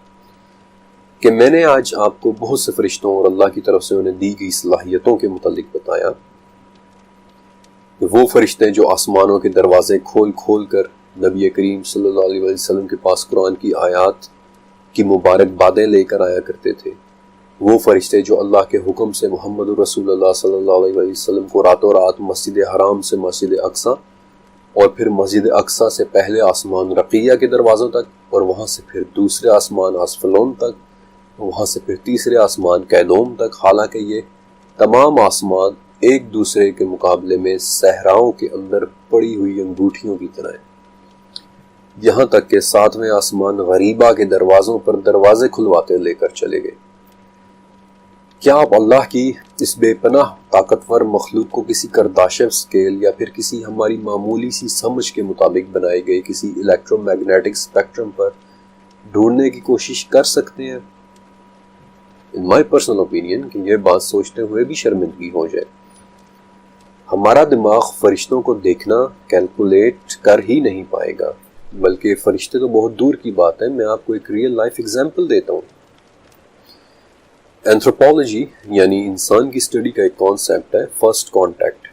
کہ میں نے آج آپ کو بہت سے فرشتوں اور اللہ کی طرف سے انہیں دی گئی صلاحیتوں کے متعلق بتایا، وہ فرشتے جو آسمانوں کے دروازے کھول کھول کر نبی کریم صلی اللہ علیہ وسلم کے پاس قرآن کی آیات کی مبارک باتیں لے کر آیا کرتے تھے، وہ فرشتے جو اللہ کے حکم سے محمد رسول اللہ صلی اللہ علیہ وسلم کو راتوں رات مسجد حرام سے مسجد اقصی اور پھر مسجد اقصی سے پہلے آسمان رقیہ کے دروازوں تک، اور وہاں سے پھر دوسرے آسمان آسفلون تک، وہاں سے پھر تیسرے آسمان کیلوم تک، حالانکہ یہ تمام آسمان ایک دوسرے کے مقابلے میں صحراؤں کے اندر پڑی ہوئی انگوٹھیوں کی طرح ہیں، یہاں تک کہ 7ویں آسمان غریبہ کے دروازوں پر دروازے کھلواتے لے کر چلے گئے۔ کیا آپ اللہ کی اس بے پناہ طاقتور مخلوق کو کسی کرداشیو اسکیل یا پھر کسی ہماری معمولی سی سمجھ کے مطابق بنائے گئے کسی الیکٹرو میگنیٹک اسپیکٹرم پر ڈھونڈنے کی کوشش کر سکتے ہیں؟ ان مائی پرسنل اوپینین کہ یہ بات سوچتے ہوئے بھی شرمندگی ہو جائے۔ ہمارا دماغ فرشتوں کو دیکھنا کیلکولیٹ کر ہی نہیں پائے گا، بلکہ فرشتے تو بہت دور کی بات ہے۔ میں آپ کو ایک ریئل لائف ایگزامپل دیتا ہوں۔ اینتھروپولوجی یعنی انسان کی سٹڈی کا ایک کانسیپٹ ہے فرسٹ کانٹیکٹ،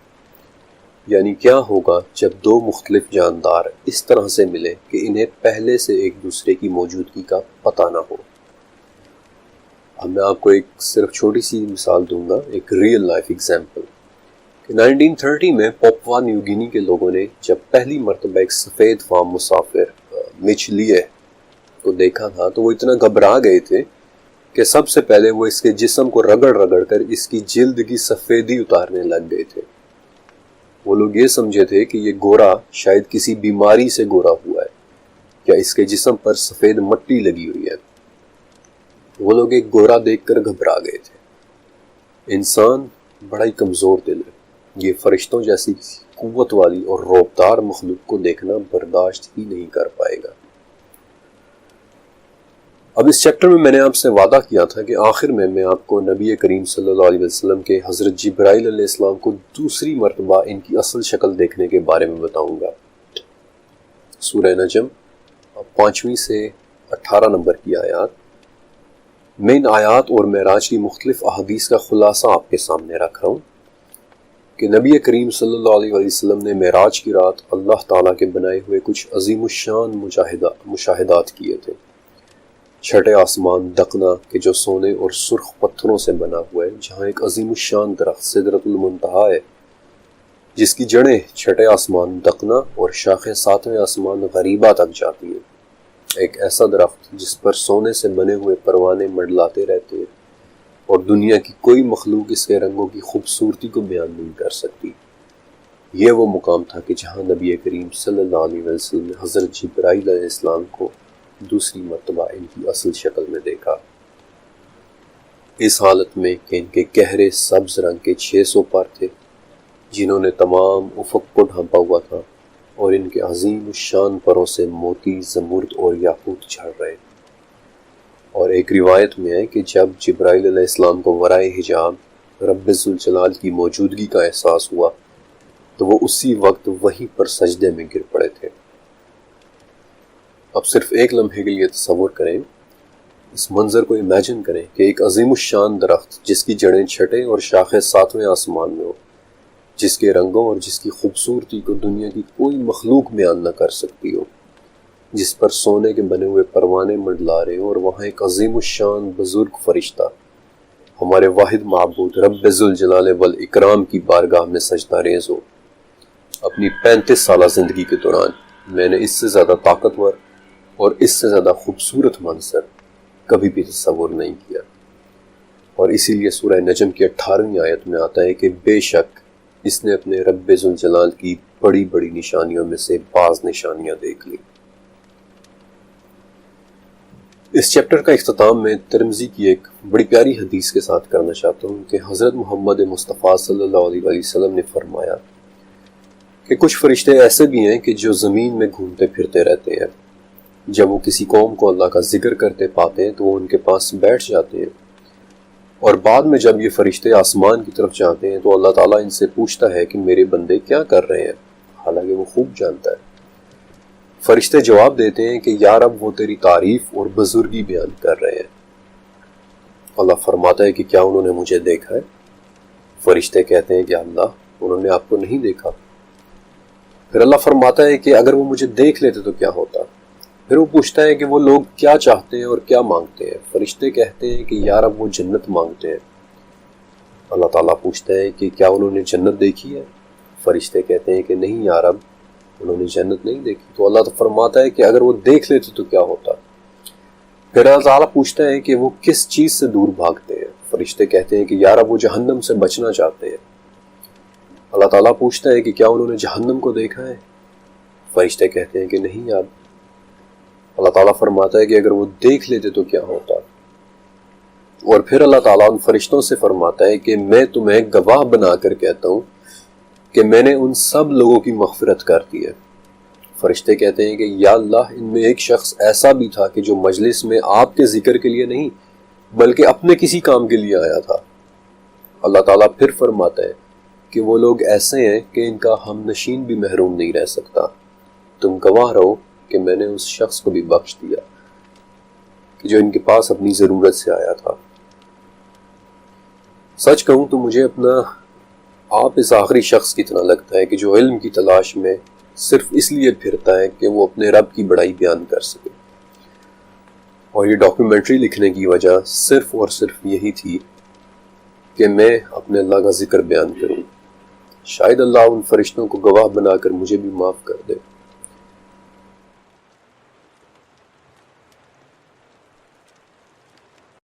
یعنی کیا ہوگا جب 2 مختلف جاندار اس طرح سے ملے کہ انہیں پہلے سے ایک دوسرے کی موجودگی کا پتہ نہ ہو۔ اب میں آپ کو ایک صرف چھوٹی سی مثال دوں گا، ایک ریئل لائف ایگزامپل کہ 1930 میں پاپوا نیو گینی کے لوگوں نے جب پہلی مرتبہ ایک سفید فام مسافر مچ لیے کو دیکھا تھا تو وہ اتنا گھبرا گئے تھے کہ سب سے پہلے وہ اس کے جسم کو رگڑ رگڑ کر اس کی جلد کی سفیدی اتارنے لگ گئے تھے۔ وہ لوگ یہ سمجھے تھے کہ یہ گورا شاید کسی بیماری سے گورا ہوا ہے یا اس کے جسم پر سفید مٹی لگی ہوئی ہے۔ وہ لوگ ایک گورا دیکھ کر گھبرا گئے تھے۔ انسان بڑا ہی کمزور دل ہے، یہ فرشتوں جیسی قوت والی اور روبدار مخلوق کو دیکھنا برداشت ہی نہیں کر پائے گا۔ اب اس چیپٹر میں نے آپ سے وعدہ کیا تھا کہ آخر میں آپ کو نبی کریم صلی اللہ علیہ وسلم کے حضرت جبرائیل علیہ السلام کو دوسری مرتبہ ان کی اصل شکل دیکھنے کے بارے میں بتاؤں گا۔ سورہ نجم 5 سے 18 نمبر کی آیات میں ان آیات اور معراج کی مختلف احادیث کا خلاصہ آپ کے سامنے رکھ رہا ہوں کہ نبی کریم صلی اللہ علیہ وسلم نے معراج کی رات اللہ تعالیٰ کے بنائے ہوئے کچھ عظیم الشان مشاہدات کیے تھے۔ چھٹے آسمان دقنا کہ جو سونے اور سرخ پتھروں سے بنا ہوا ہے، جہاں ایک عظیم الشان درخت سدرۃ المنتہا ہے جس کی جڑیں چھٹے آسمان دقنا اور شاخیں 7ویں آسمان غریبہ تک جاتی ہیں۔ ایک ایسا درخت جس پر سونے سے بنے ہوئے پروانے منڈلاتے رہتے ہیں اور دنیا کی کوئی مخلوق اس کے رنگوں کی خوبصورتی کو بیان نہیں کر سکتی۔ یہ وہ مقام تھا کہ جہاں نبی کریم صلی اللہ علیہ وسلم نے حضرت جبرائیل علیہ السلام کو دوسری مرتبہ ان کی اصل شکل میں دیکھا، اس حالت میں کہ ان کے گہرے سبز رنگ کے 600 پر تھے جنہوں نے تمام افق کو ڈھانپا ہوا تھا اور ان کے عظیم الشان پروں سے موتی، زمرد اور یاقوت جھڑ رہے۔ اور ایک روایت میں ہے کہ جب جبرائیل علیہ السلام کو ورائے حجاب رب ذوالجلال کی موجودگی کا احساس ہوا تو وہ اسی وقت وہیں پر سجدے میں گر پڑے تھے۔ اب صرف ایک لمحے کے لیے تصور کریں، اس منظر کو امیجن کریں کہ ایک عظیم الشان درخت جس کی جڑیں چھٹے اور شاخیں ساتویں آسمان میں ہو، جس کے رنگوں اور جس کی خوبصورتی کو دنیا کی کوئی مخلوق بیان نہ کر سکتی ہو، جس پر سونے کے بنے ہوئے پروانے منڈلا رہے ہو، اور وہاں ایک عظیم الشان بزرگ فرشتہ ہمارے واحد معبود رب ذوالجلال والاکرام کی بارگاہ میں سجدہ ریز ہو۔ اپنی 35 سالہ زندگی کے دوران میں نے اس سے زیادہ طاقتور اور اس سے زیادہ خوبصورت منظر کبھی بھی تصور نہیں کیا۔ اور اسی لیے سورہ نجم کی 18ویں آیت میں آتا ہے کہ بے شک اس نے اپنے رب ذوالجلال کی بڑی بڑی نشانیوں میں سے بعض نشانیاں دیکھ لی۔ اس چیپٹر کا اختتام میں ترمذی کی ایک بڑی پیاری حدیث کے ساتھ کرنا چاہتا ہوں کہ حضرت محمد مصطفیٰ صلی اللہ علیہ وسلم نے فرمایا کہ کچھ فرشتے ایسے بھی ہیں کہ جو زمین میں گھومتے پھرتے رہتے ہیں، جب وہ کسی قوم کو اللہ کا ذکر کرتے پاتے ہیں تو وہ ان کے پاس بیٹھ جاتے ہیں، اور بعد میں جب یہ فرشتے آسمان کی طرف جاتے ہیں تو اللہ تعالیٰ ان سے پوچھتا ہے کہ میرے بندے کیا کر رہے ہیں، حالانکہ وہ خوب جانتا ہے۔ فرشتے جواب دیتے ہیں کہ یا رب وہ تیری تعریف اور بزرگی بیان کر رہے ہیں۔ اللہ فرماتا ہے کہ کیا انہوں نے مجھے دیکھا ہے؟ فرشتے کہتے ہیں کہ اللہ انہوں نے آپ کو نہیں دیکھا۔ پھر اللہ فرماتا ہے کہ اگر وہ مجھے دیکھ لیتے تو کیا ہوتا؟ پھر وہ پوچھتا ہے کہ وہ لوگ کیا چاہتے ہیں اور کیا مانگتے ہیں؟ فرشتے کہتے ہیں کہ یا رب وہ جنت مانگتے ہیں۔ اللہ تعالیٰ پوچھتا ہے کہ کیا انہوں نے جنت دیکھی ہے؟ فرشتے کہتے ہیں کہ نہیں یا رب انہوں نے جنت نہیں دیکھی۔ تو اللہ فرماتا ہے کہ اگر وہ دیکھ لیتے تو کیا ہوتا؟ پھر اللہ تعالیٰ پوچھتا ہے کہ وہ کس چیز سے دور بھاگتے ہیں؟ فرشتے کہتے ہیں کہ یا رب وہ جہنم سے بچنا چاہتے ہیں۔ اللہ تعالیٰ پوچھتا ہے کہ کیا انہوں نے جہنم کو دیکھا ہے؟ فرشتے کہتے ہیں کہ نہیں یا رب۔ اللہ تعالیٰ فرماتا ہے کہ اگر وہ دیکھ لیتے تو کیا ہوتا؟ اور پھر اللہ تعالیٰ ان فرشتوں سے فرماتا ہے کہ میں تمہیں گواہ بنا کر کہتا ہوں کہ میں نے ان سب لوگوں کی مغفرت کر دی ہے۔ فرشتے کہتے ہیں کہ یا اللہ ان میں ایک شخص ایسا بھی تھا کہ جو مجلس میں آپ کے ذکر کے لیے نہیں بلکہ اپنے کسی کام کے لیے آیا تھا۔ اللہ تعالیٰ پھر فرماتا ہے کہ وہ لوگ ایسے ہیں کہ ان کا ہم نشین بھی محروم نہیں رہ سکتا، تم گواہ رہو کہ میں نے اس شخص کو بھی بخش دیا کہ جو ان کے پاس اپنی ضرورت سے آیا تھا۔ سچ کہوں تو مجھے اپنا آپ اس آخری شخص کی طرح لگتا ہے کہ جو علم کی تلاش میں صرف اس لیے پھرتا ہے کہ وہ اپنے رب کی بڑائی بیان کر سکے، اور یہ ڈاکیومنٹری لکھنے کی وجہ صرف اور صرف یہی تھی کہ میں اپنے اللہ کا ذکر بیان کروں۔ شاید اللہ ان فرشتوں کو گواہ بنا کر مجھے بھی معاف کر دے۔